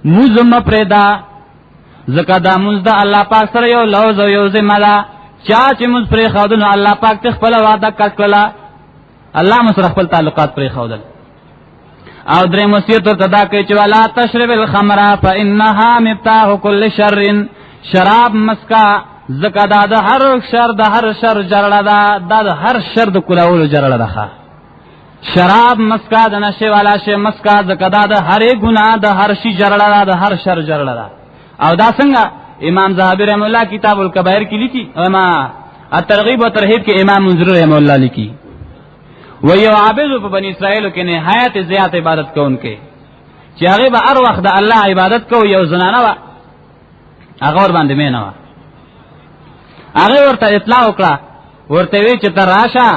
مزم پردا زکه دا مز د الله پاک سره یو لوز او یو ذمہ ده چا چې مز پرې خودنو الله پاک ته خپل وعده کړکلا الله مسره خپل تعلقات پرې خودل. او درې مسیحت ارتدا کوي چې ولا تشرب الخمر فانها مفتاح كل شر شراب مسکا زکه دا د هر شر جرړه ده د هر شر د کلاولو جرړه ده. شراب مسکا د نشه والا شی مسکا زکدا د هر ګناه د هر شی جرړه د هر شر جرړه ده. او دا څنګه امام زاهبی رحم الله کتاب الکبائر کې لیکي او ما الترغیب و ترهیب کې امام منذر رحم الله لیکي و یو عابد په بنی اسرائیل کې نهایت زیات عبادت کوونکې چې هغه به هر وخت د الله عبادت کوي. یو زنانه وا هغه ور باندې مینه وا هغه ورته اطلاع وکړه ورته وی چې تراشه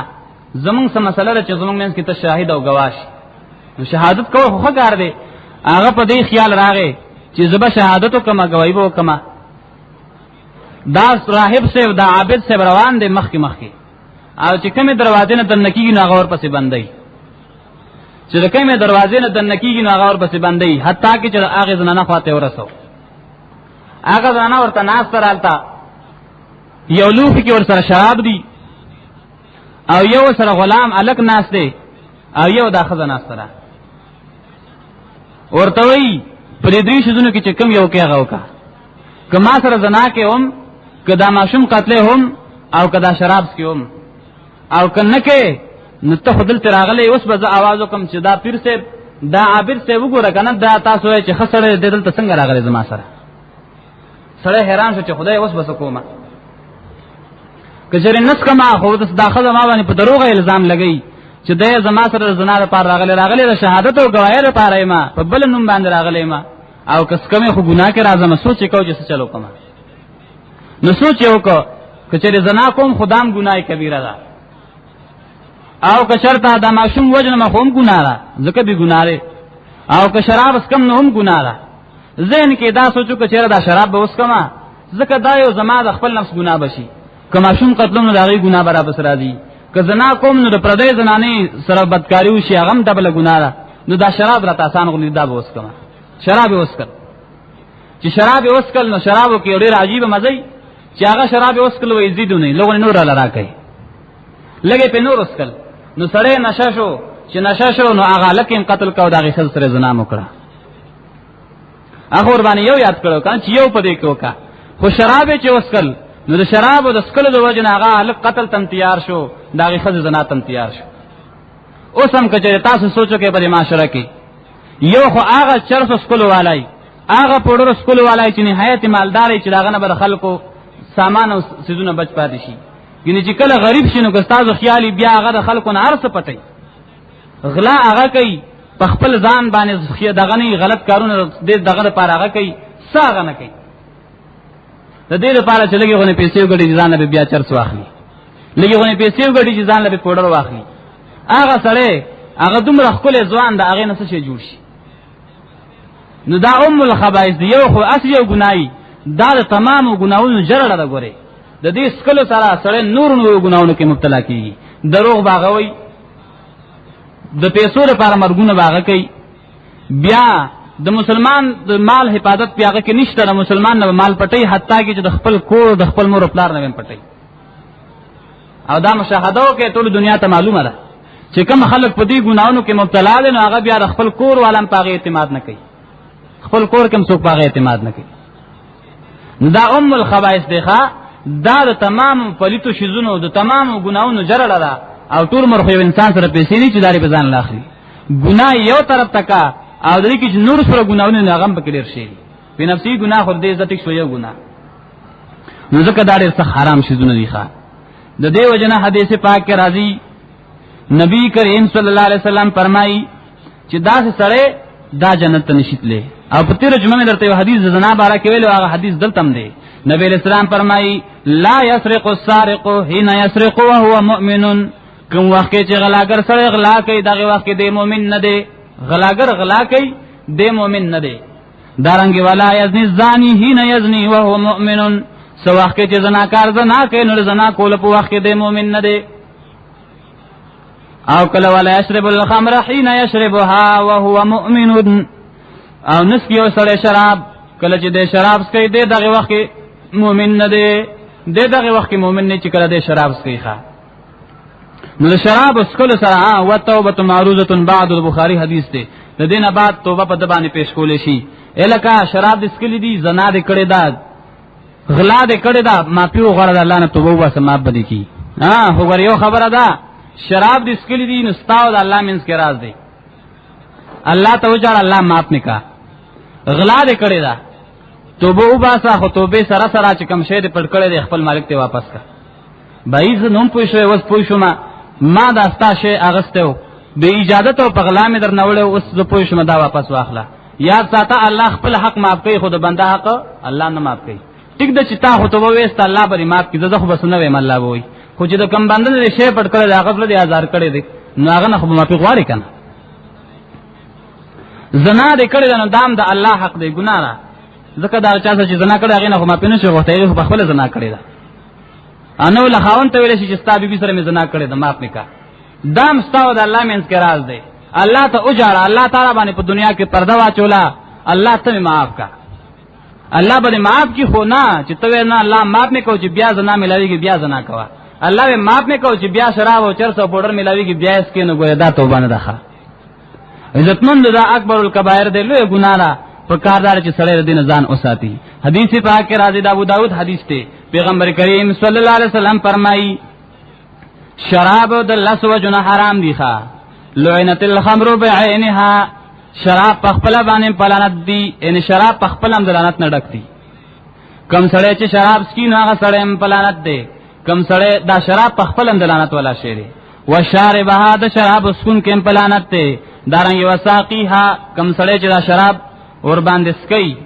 زمون سم مسله چې زمون مینس کې ته شاهد او گواش نو شهادت کوه خو کار دی. هغه په دې خیال راغی چې زبا شهادت کما گواہی وو کما دا راهب سے دا عابد سے روان دي مخ کی او چې کومه دروازې نه دنکیږي نو هغه ور پسې بندي چې کومه دروازې نه دنکیږي نو هغه ور پسې بندي حتی چې هغه زنانه خواته ورسو هغه زنانه ورته ناس ترالتا یو لوخي کې ور سره شراب دي او یو سره غلام الک ناس دی او یو دا خزه ناس سره ورته وی پرې درې شذونه کې چې کم یو کې هغه وکا کما سره زنا کې هم کدا ماشوم قتل هم او کدا شراب کې هم او کنه کې نو ته خدل تراغله اوس به आवाज وکم چې دا پیر سے دا عابد سے وګوره کنه دا تاسو چې خسره ددل ته څنګه راغله زما سره سره حیران شو چې خدای اوس بس کومه کجره نس کما خو د داخله ما باندې په دروغه الزام لګی چې د زما سره زنا لپاره راغله د شهادت او گواهی لپاره ما په بل نوم باندې راغله ما او کس کمه خو ګناه کې راځم سوچ کو چې څه چلو کوم نو سوچ یو کو کچره زنا کوم خدام ګناه کبیره ده او کچرتا د ماشوم وجن مخوم ګناه ده ځکه به ګناه ده او که شراب اسکم نه هم ګناه ده ذهن کې دا سوچو کچره دا شراب به اسکما ځکه دا یو زما د خپل نفس ګناه بشي کما شوم قتلوم نه داغي ګناه برابر سره دي که زنا کوم نو د پردې زنانه سره بدکاری وشي هغه هم دبل ګناه ده نو دا شراب راته آسان غوړي دا به وسکما شراب وسکل چې شراب وسکل نو شرابو کې ډېر عجیب مزه چې هغه شراب وسکل وې زیدونه لوګ نور لرا کوي لګي په نور وسکل نو سره نشه شو چې نشه شو نو هغه لکه قتل کو داغي خل سره زنا وکړه هغه ور باندې یو یاد کړو کان چې یو پدې کې وکا خو شراب چې وسکل نو د شراب او د سکلو د وجه هغه الک قتل تم تیار شو داغي خل زنا تم تیار شو. اوس هم کچې تاسو سوچو کې په معاشره کې یو خو هغه چرس سکلو والای هغه پوډر سکلو والای چې نهایت مالداري چې داغه نه بر خلکو سامان او سيزونه بچ پاتې شي ګینه چې کله غریب شنو ګستازو خیالي بیا هغه د خلکو نه ارڅ پټي غلا هغه کوي په خپل ځان باندې خیا دغه نه غلط کارونه دغه لپاره هغه کوي ساغه نه کوي د دې لپاره چې لګي پیسې وګړي ځان له بیا چرس واخلي لګي پیسې وګړي ځان له پوډر واخلي هغه سره هغه دومره خپل ځوان د هغه نه څه جوړ شي نو دا الخبائث دی یو خو اصلي یو ګناي دا تمام ګناونو جرړه ده ګوره د دې سکلو سره سره نور ګناونو کې مبتلا کیږي دروغ باغوي د پیسو لپاره مرګونه باغه کوي، بیا د مسلمان د مال حفاظت پیاغه کې نشته، د مسلمان نه مال پټي، حتی کې چې د خپل کور د خپل مور پلار نه پټي. او دا مشاهده کې ټول دنیا ته معلومه ده چې کوم خلک په دې ګناونو کې مبتلا دي، نو هغه بیا د خپل کور والم پاغه اعتماد نه کوي، خپل کور کوم څوک پاغه اعتماد نه کوي. دا الخبائث دی ښا، دا د تمام پلیتو شیزونو د تمام ګناونو جرړه ده. او ټول مرخ یو انسان سره پیسې نه چې داري په ځان لاخلي، ګناه یو طرف تکا او د دې کې نور سره ګناونه نه غم پکې ډیر شي، په نفسي ګناه خو دې عزت شو یو ګناه، نو ځکه دا ډیر څه حرام شیزونه دي ښا. د دې وجنه حدیث پاک کې راځي، نبی کریم صلی الله علیه وسلم فرمایي چې دا سره دا جنت ته نشیتلې. او په تیر جمعه درته یو حدیث زنا بارا کې ویلو، هغه حدیث دلته دی. نبی اسلام فرمایي لا يسرق السارق حين يسرق وهو مؤمن، کوم وخت چې غلاګر سره غلا کوي دغه وخت کې د مؤمن نه دی، غلاګر غلا کوي د مؤمن نه دی. دارنګ ولا يزني الزاني حين يزني وهو مؤمن، سو وخت چې زناکار زنا کوي نو زنا کول په وخت کې د مؤمن نه دی. او کله ولا يشرب الخمر حين يشربها وهو مؤمن، او نسکی او سره شراب کله چې د شراب سکي دغه وخت کې مؤمن نه دی، دغه وخت کې مؤمن نه چې کله د شراب سکي ښا. نو شراب اسکل سره او توبه معروضه بعد البخاری حدیث ته، د دینه بعد توبه په دبانې پیش کولې شي. الکه شراب د اسکل دي، زنا د کړي دا، غلا د کړي دا، مافیو غره الله نه توبه واسه ما بدی کی. هو ور یو خبره ده، شراب د اسکل دي نو ستاو د الله منځ کې راز دی، الله ته وجړ الله معاف نکا. غلا د کړي دا توبه وباسه، خو توبه سره سره چې کم شه دې پټ کړي د خپل مالک ته واپس کا. بایز نوم پوښوي وس پوښوم ما دا ستا شی اغستو به اجازه ته په غلا مې درنوړې، اوس زه پوښوم دا واپس واخله. یاد ساته الله خپل حق معاف کوي، خو د بنده حق الله نه معاف کوي. ټیک د چې تا خو ته وېست الله بری معاف کی، زه خو بس نه ویم الله وای، خو چې د کم بنده دې شی پټ کړي دا غفله دې آزار کړي دي، نو هغه نه خو معافي غواړي کنه. زنا دې کړي دا نو دام د الله حق دی، ګناه نه. ځکه دا چا چې زنا کړي هغه نه خو معافي نشي غوښتي، خو خپل زنا کړي دا. انو له خاون ته ویل شي چې ستا بیبي سره مې زنا کړي دا معاف نکا. دام ستاو د الله مینس کې راز دی، الله ته اجاره، الله تعالی باندې په دنیا کې پرده واچولا، الله ته معاف کا. الله باندې معاف کی خو نه چې ته نه الله معاف نه کو چې بیا زنا ملاويږي بیا زنا کوا، الله به معاف نه کو چې بیا شراب او چرس او پودر ملاويږي بیا اس کې نو ګویا دا توبه نه ده. عزتمند دا اکبر الکبائر دی، لوی ګناه ده، په کاردار چې سړی دین ځان اوساتي. حدیث پاک کې راځي، د ابو داود حدیث ته پیغمبر کریم صلی الله علیه وسلم فرمایي شراب د لس وجنه حرام دي ښا، لعنت الخمر بعینها، شراب په خپل باندې پلانت دي، ان شراب په خپل هم دلانت نه ډکتي. کم سړی چې شراب سکي نو هغه سړی هم پلانت دی، کم سړی دا شراب په خپل هم دلانت ولا شی دی. وشاربها د شراب سکون کې هم پلانت دی. دارنګ وساقيها کم سړی چې دا شراب ور باندې سکي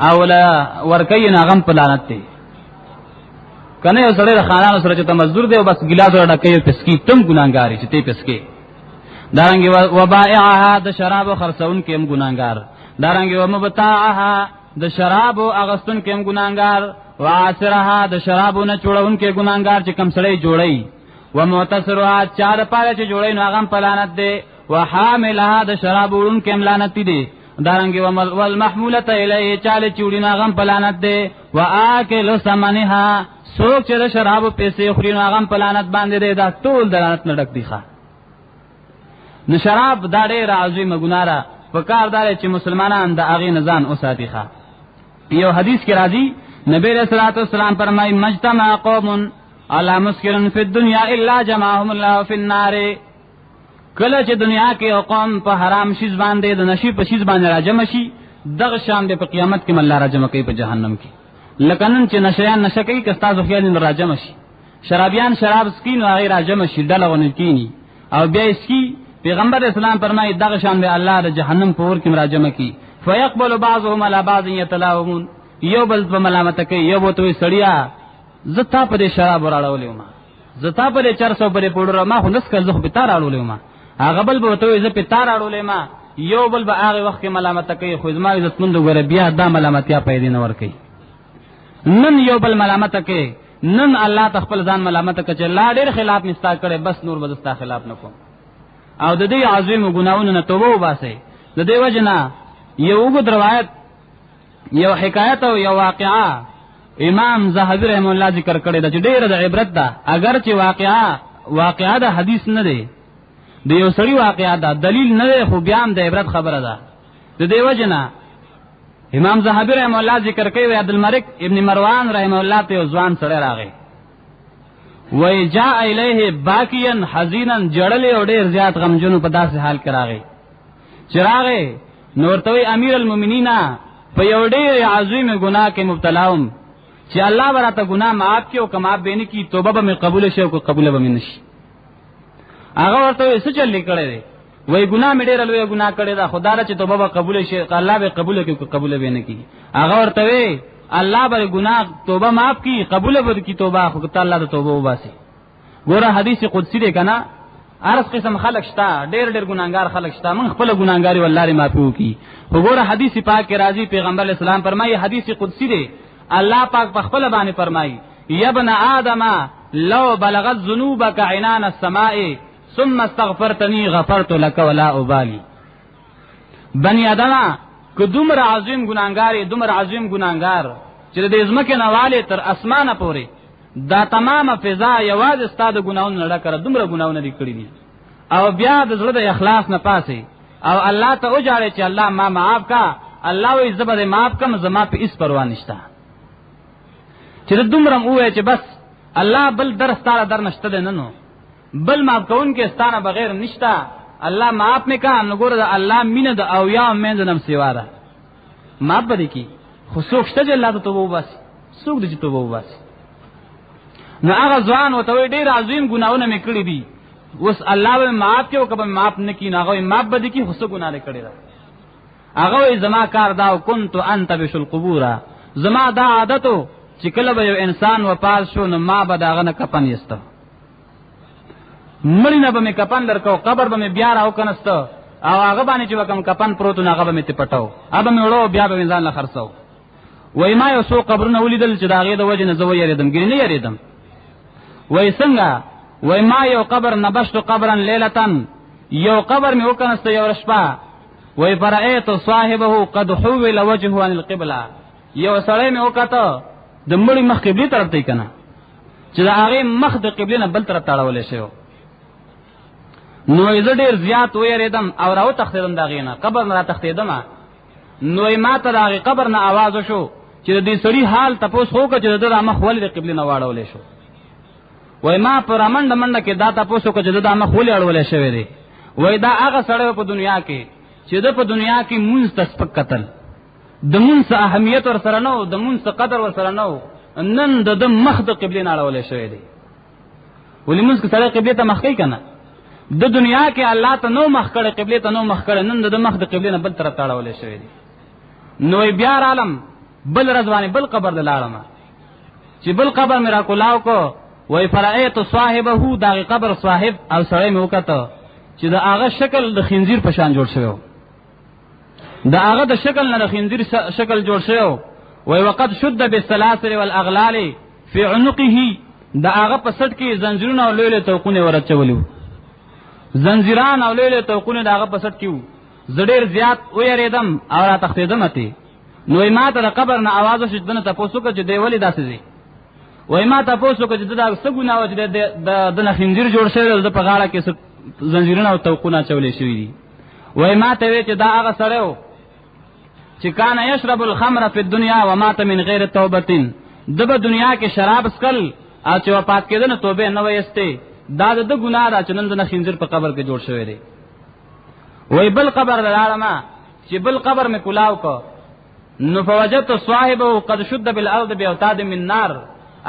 او لا ورکې نه غم پلانت دی. کنه یو سړی د خانانو سره چې مزدور دی او بس ګلاس ورډکې پسکی تم ګناګاری چې ته پسکی. دارنګ وبائعها د شراب خرڅون کې هم ګناګار. دارنګ ومبتاعها د شراب اغستون کې هم ګناګار. واسرها د شرابونه چوڑون کې ګناګار چې کم سړی جوړي. ومعتصرها چار پاره چې جوړي نو غم پلانت دی. وحاملها د شرابون کې هم لعنت دی. دارنګ والمحموله الیه چاله چوڑی نو غم پلانت دی. واکل ثمنها سوک چې د شرابو پیسې خوري نو غم پلانت باندې دی. دا ټول دلالت نه ډک دی ښا. نو شراب دا ډېر عظیم ګناه په کار دار چې مسلمانان د اغه نزان اوساتي ښا. یو حدیث کې راځي نبی رسول الله صلی الله علیه وسلم فرمایي مجتمع قوم على مسکر فی الدنيا الا جمعهم الله فی النار. کله چې دنیا کې قوم په حرام شیز باندې د نشي په شیز باندې راجم شي دغه شان د په قیامت کې الله راجم کوي په جهنم کې. لکنن چې نشیان نشه کوي کستا ځخیان راجم شي، شرابیان شراب سکین او غیر راجم شي دلغون کینی او بیا اسکی پیغمبر اسلام فرمایي دغه شان به الله د جهنم په ور کې راجم کوي. فيقبل بعضهم على بعض يتلاومون. یو بل په ملامت کوي، یو بوته سړیا زتا په شراب راړولې ما، زتا په 400 په پوډر ما خو نس کله زه په تار راړولې ما، هغه بل بوته زه په تار راړولې ما. یو بل به هغه وخت کې ملامت کوي، خو زما عزت مند وګره بیا دا ملامتیا پیدا نه ور کوي. نن یو بل ملامت کوي، نن الله تخپل ځان ملامت کوي چې لا ډېر خلاف مستا کړي، بس نور بدستا خلاف نکوم. او د دې عظیم ګناہوں نه توبه وباسي. د دې وجنه یو وګد روایت، یو حکایت او یو واقعا امام زاهدی رحم الله ذکر کړی دا چې ډېر د عبرت ده، اگر چې واقعا د حدیث نه دی، د یو سړي واقعا ده، دلیل نه دی، خو بیا هم د عبرت خبره ده. د دې وجنه امام زاهدی رحم الله ذکر کوي عبد الملک ابن مروان رحم الله ته ځوان سره راغی، وای جاء الیه باکیا حزینا، جړل او ډېر زیات غمجن په داسې حال کې راغی. چراغه نورتوی امیر المؤمنین په یو ډېر عظیم ګناه کې مبتلا وم چې الله براته ګناه معاف کړي او کما بینه کی توبه به مې قبول شي او قبول به مې نشي. هغه ورته څه چل لیکړی دی، وای ګناه مې ډېر لوی ګناه کړی دا، خدای چې توبه به قبول شي الله به قبول کړي او قبول به نه کړي. هغه ورته وی الله به ګناه توبه معاف کړي قبول به کړي توبه، خو تعالی د توبه وباسي. ګوره حدیث قدسی دی کنه، ارس قسم خلق شتا، ډېر ګناګار خلق شتا، من خپل ګناګاری والله معافي وکي. وګوره حدیث پاک کې راځي، پیغمبر اسلام فرمایي، حدیث قدسی دی، الله پاک په خپل باندې فرمایي، یا ابن آدم لو بلغت ذنوبك عنان السماء ثم استغفرتني غفرت لك ولا ابالي. بني ادم که دومره عظیم ګناګار چې د ازمکه نواله تر اسمانه پورې دا تمامه فضا یواز استاد ګناونه نه ډکره، دومره ګناونه دي کړی دي، او بیا د زړه د اخلاص نه پاسي او الله ته وجاړي چې الله ما معاف کا، الله وې زبر معاف کم، زما په اس پروا نشتا. چې دومره وې چې بس الله بل درستاره در نشته ده، نو بل معاف کون کې ستانه بغیر نشتا، الله معاف میکا. نو ګوره د الله مینه د او یا مینه نم سیوا ده، معاف به کی خو څوک شته چې الله ته توبه وباسي، څوک دې توبه وباسي. نو هغه ځوان وته ډېر عظیم ګناونه مې کړی دي، اوس الله به معاف کړي او کبه معاف نکي، نه هغه معاف به کی خو څه ګناه نه کړی دا. هغه زما کار دا او كنت انت بشل قبور، زما دا عادتو چې کله به یو انسان وفات شو نو ما به داغه نه کفن یسته، مړی نه به مې کفن لرکو، قبر به مې بیا راو کنهسته، او هغه باندې چې وکم کفن پروت نه هغه به مې پټاو، هغه مې وړو بیا به ځان له خرڅو. وای ما یو څو قبرونه ولیدل چې داغه د وجه نه زو یریدم، ګری نه یریدم. وای څنګه؟ وای ما یو قبر نبشت قبرا لیلتن، یو قبر مې وکنهسته یو شپه، وای فرایت صاحبه قد حول وجهه عن القبلة، یو سړی مې وکړه د مړي مخ قبله طرف ته کنه، چې دا هغه مخ د قبله نه بل طرف تاړولې شو. نو یې ډېر زیات وېریدم او راو تختیدم دا غینه قبر نه را تختیدم. نو ما ته دا قبر نه आवाज وشو چې دې سړي حال تاسو هو چې د مخ ولې د قبله نه واړولې شو. وای ما پر منډه کې دا تاسو کو چې د مخ ولې اړولې شوې دي. وای دا هغه سړی په دنیا کې چې د په دنیا کې مونږ تسپک قتل، د مونږ اهمیت ور سره نو، د مونږ قدر ور سره نو، نن د مخ د قبله نه اړولې شوې دي. ولې مونږ کې سړی قبله ته مخ کوي کنه، د دنیا کې الله ته نو مخ کړه، قبله ته نو مخ کړه، نن د مخ د قبله نه بل طرف تاړولې شوې دي. نو بیا عالم بل رضوانه بل قبر د لاړم، چې بل قبر میرا کولاو کو، وای فرایت صاحبه دا قبر صاحب او سړی مې وکړه چې دا هغه شکل د خنزیر په شان جوړ شوی، دا هغه د شکل نه د خنزیر شکل جوړ شوی. وای وقد شد بالسلاسل والاغلال فی عنقه، دا هغه په سټ کې زنجیرونه او لوی توقونه ورچولیو، زنجیران او لوی توقونه دا هغه په سټ کې وو. زډیر زیات وېریدم او را تختیدم ته. نو ما ته د قبر نه आवाज وشدنه تاسو کو چې دی ولی داسې دي. وای ما تاسو کو چې دا څنګه نو چې د خنزیر جوړ شوی د په غاړه کې زنجیرونه او توقونه چولې شوی دي. وای ما ته چې دا هغه سره چې کان یشرب الخمر فی الدنيا ومات من غیر توبه، دغه دنیا کې شراب اسکل او چې وفات کېدنه توبه نه وېسته، دا د ګناه را چنن د خنزیر په قبر کې جوړ شوی دی. وای بل قبر لالما چې بل قبر می کلاو کو، نو فوجدت صاحبه قد شد بالارض باوتاد من نار،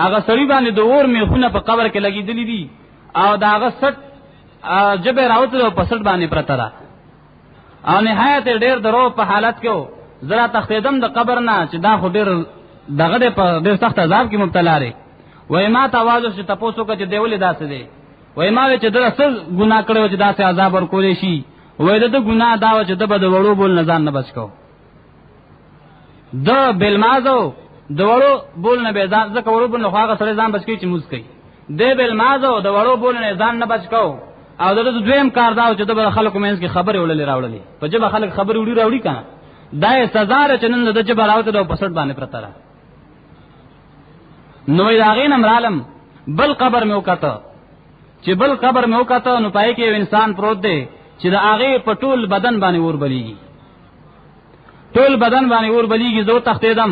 هغه سړي باندې د اور می خونه په قبر کې لګیدلې دي او دا هغه سټ جبه راوته په سټ باندې پرته را، او نهایت ډېر درو په حالت کې زرا تختیدم د قبر نه چې دا خو ډېر دغه په ډېر سخت عذاب کې مبتلا لري. وای ما ته आवाज وشو تاسو کو چې دیولې داسې دی. وای ما چې د اصل ګناه کړو چې داسې عذاب ورکولې شي، وای د ګناه دا چې د بد وړو بول نه ځان نه بچ کو، د بلمازو د وړو بول نه به ځکه وړو بول نه خواغه سره ځان بچ کی چې موږ کوي، د بلمازو د وړو بول نه ځان نه بچ کو، او د دویم کار دا چې د خلکو مینس کې خبره وړلې راوړلې په جبه خلک خبره وړي راوړي کنه دا سزا را چې نن د جبه راوته د پسټ باندې پرته را نو یاغین امرالم بل قبر مې وکړه چې بل قبر مې وکړه نو پای کې انسان پروت دی چې د هغه په ټول بدن باندې اور بلیږي ټول بدن باندې اور بلیږي زه تختیدم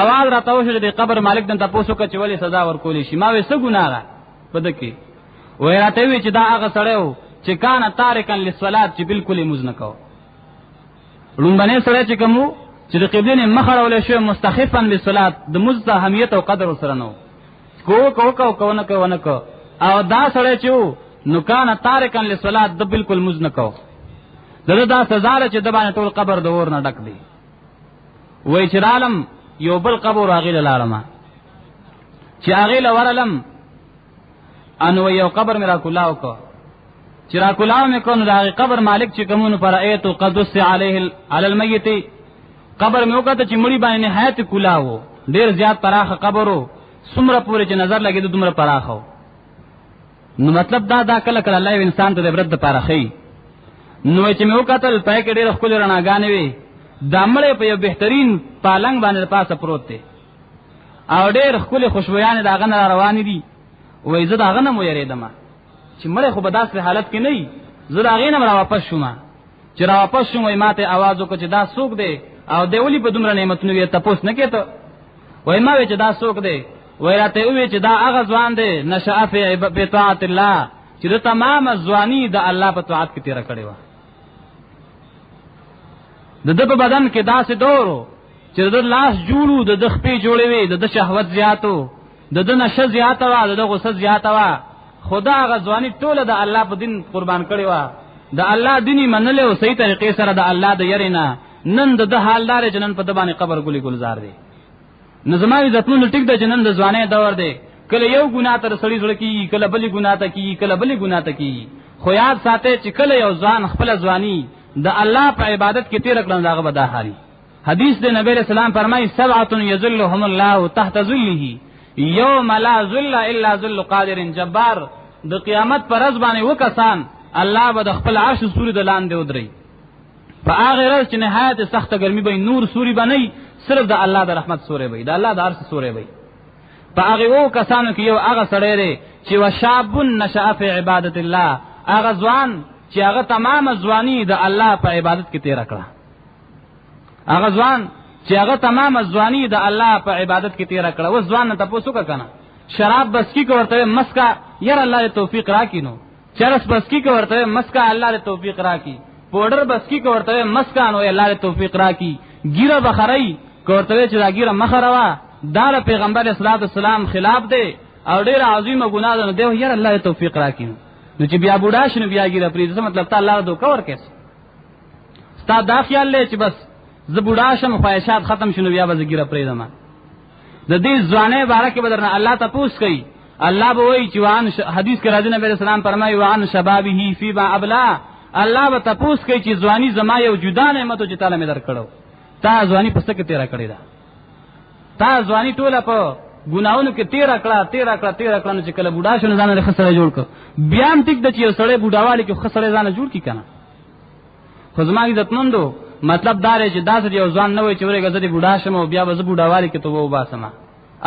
اواز راته وشو د قبر مالک دن تاسو کو چې ولې سزا ورکولې شي ما وې څه ګناه را پدې وای راته وی چې دا هغه سړیو چې کان تارکن للصلاه چې بالکل موز نه کو لومبنه سره چې کوم چې د قبله مخړولې شو مستخفا للصلاه د موز د اهمیت او قدر سره نو کو نه کو او دا سره چې نو کان تارکن للصلاه د بالکل موز نه کو دغه دا سزا چې د باندې ټول قبر د اور نه ډک دی وای چې عالم یو بل قبر اغیل لارما چې اغیل ورلم انو یو قبر میرا کلاو کو چې را کلاو مې کو نو دا قبر مالک چې کومو پر ایت قدس علیه علی المیت قبر مې وکړه چې مړی باندې نهایت کلاو ډیر زیات پراخه قبرو څومره پورې چې نظر لګیدو دومره پراخه نو مطلب دا کله کله الله انسان ته د عبرت د پراخي نو چې مې وکړل پای کې ډیر خپل رڼاګانې وي دامړې په یو بهترین پالنګ باندې پاسه پروت دی او ډېر خپل خوشبویان داغه نه روان دي وای زه داغه نه مو یریدم چې مړې خو په داسې حالت کې نه زه داغه نه را واپس شوم چې را واپس شوم ماته आवाज وکړ چې دا څوک دی او دیولی په دومره نعمتونو یې تاسو نه کېته وای ما چې دا څوک دی وای راته وی چې دا هغه ځوان دی نشأ فی طاعت الله چې د تمام ځواني د الله په طاعت کې تیر کړی و د په بدن کې داسې دورو چې د لاس جوړو د خپې جوړې وي د شهوت زیاتو د نشه زیاته وا د غصه زیاته وا خدا غزوانی ټوله د الله په دین قربان کړي وا د الله دیني منل او صحیح طریقې سره د الله د يرینا نن د حالدار جنن په د باندې قبر ګلي گلزار دي نظمای عزتونو ټیک د جنن د ځواني دور دی کله یو ګناه تر سړی زړه کی کله بلی ګناه ته کی کله بلی ګناه ته کی خو یاد ساته چې کله یو ځوان خپل ځواني د الله په عبادت کې تیر کړل داغه بدا حالي حدیث د نبی رسول الله فرمایي سبعه یذلهم الله تحت ذله یوم لا ذل الا ذل قادر جبار د قیامت پر ورځ باندې وکسان الله به د خپل عرش سوري د لاندې ودري په هغه ورځ چې نهایت سخت ګرمي به نور سوري بنئ صرف د الله د رحمت سوري به د الله د عرش سوري به په هغه وو کسانو کې یو هغه سړی دی چې وشاب نشأ فی عبادت الله هغه ځوان چې هغه تمام ځواني د الله په عبادت کې تیر کړه هغه ځوان چې هغه تمام ځواني د الله په عبادت کې تیر کړه و ځوان ته پوسو کنه شراب بس کی کوته مسکا ير الله توفیق راکینو چرس بس کی کوته مسکا الله توفیق راکی پودر بس کی کوته مسکا نو الله توفیق راکی ګیره بخری کوته چې دا ګیره مخروا دار پیغمبر اسلام والسلام خلاف دی او ډیر عظیمه ګناه ده دی ير الله توفیق راکینو نو چې بیا بوډا شنو بیا ګیره پریز مطلب ته الله دو کور کیس ستا دا خیال لې چې بس ز بوډا شم خواهشات ختم شنو بیا به ګیره پریزما د دې ځوانه بارکه بدرنه الله تاسو کوي الله به وایي چې وان حدیث کې راځي نبی رسول الله فرمایي وان شبابه فی ما ابلا الله به تاسو کوي چې ځواني زما یو جدا نعمت چې تعالی مې درکړو تا ځواني پسته کې تیرا کړی دا تا ځواني ټوله په ګناونو کې تیرا کړه نو چې کله بوډا شونه ځان له خسره جوړ ک بیا هم ټیک د چې سړی بوډاوالی کې خسره ځان جوړ کی کنه خو زما عزت مندو مطلب دا دی چې داسې یو ځوان نه وي چې ورګه زدي بوډا شم او بیا به بوډاوالی کې توبه وباسم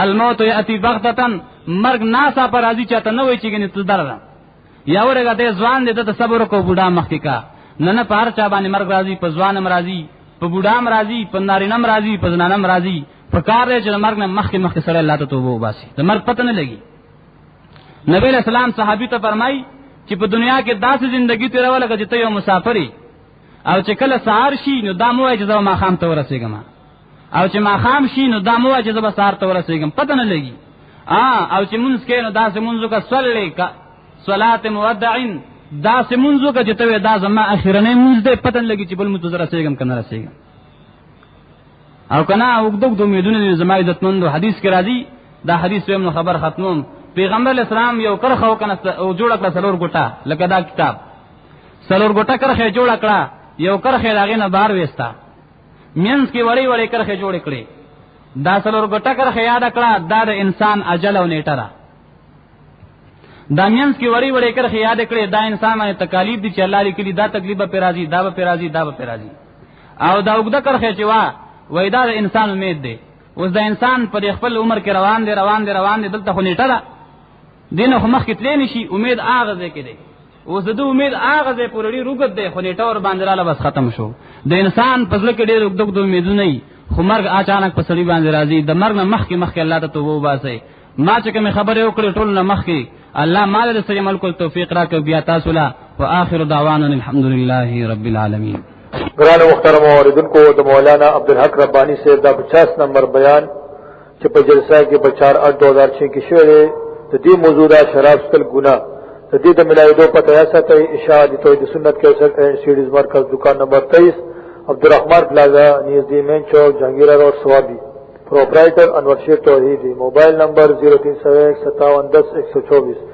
الموت یاتی بغتتن مرګ ناسا پر راضی چاته نه وي چې ګنې ته درره یا ورګه ته ځوان دې ته صبر کو بوډا مخکې کا نه په هر چا باندې مرګ راضی په ځوانم راضی په بوډام راضی په نارینم راضی په زنانم راضی په کار دې چې مرګ نه مخکې سره الله ته توبه وباسي د مرګ پته نه لګي نبی رسول الله صحابي ته فرمای چې په دنیا کې داسې ژوندۍ تیرول لکه چې ته یو مسافری او چې کله سهار شي نو دمو چې زما ما خام ته ورسېګم او چې ما خام شي نو دمو چې زما سهار ته ورسېګم پته نه لګي او چې مونږ کې نو داسې مونږه کا صلی کا صلات مودعين داسې مونږه کا چې ته دا زما اخیرنه مونږ دې پته نه لګي چې بل مونږ زره رسېګم کنه رسېګم او کنه وګدګ د امیدونو زما عزت مند حدیث کې راځي دا حدیث ویم نو خبر ختموم پیغمبر اسلام یو کرخه وکنه او جوړ کړ سلور ګټه لکه دا کتاب سلور ګټه کرخه جوړ کړه یو کرخه راغې نه بار وستا مینس کې وړي وړي کرخه جوړ کړي دا سلور ګټه کرخه یاد کړه دا د انسان اجل او نیټه را دا مینس کې وړي وړي کرخه یاد کړي دا انسان باندې تکالیف دي چې الله لیکلي دا تکلیف به راځي دا به راځي دا به راځي او دا وګدا کرخه چې وای دا انسان امید دی اوس دا انسان په خپل عمر کې روان دي دلته خو نیټه ده دینه خو مخ کې تلې نشي امید هغه ځای کې دی اوس د امید هغه ځای پورړي روغت دی خو نیټه ور باندې رااله بس ختم شو د انسان په ځل کې ډېر وګد امیدونه نه خو مرګ اچانک په سړي باندې راځي د مرګ نه مخکې الله ته توبه وباسي ما چې کوم خبره وکړې ټول نه مخکې الله مال د سړي ملک التوفیق را کوي بیا تاسو لا واخر دعوانا الحمدلله رب العالمین گران محترم اوریدن کو د مولانا عبدالحق ربانی سے دا 50 نمبر بیان چې په جلسه کې په 4/8/2006 کې شوی د دې موضوع شراب سکل ګناه د دې د ملایدو پته یا ساتي اشاعت توحید سنت کیسټ اینڈ سیډیز مرکز دکان نمبر 23 عبدالرحمان پلازا نزدیک مین چوک جہانگیرہ روڈ سوابی پروپرائٹر انور شیر توحیدی موبائل نمبر 03015710 124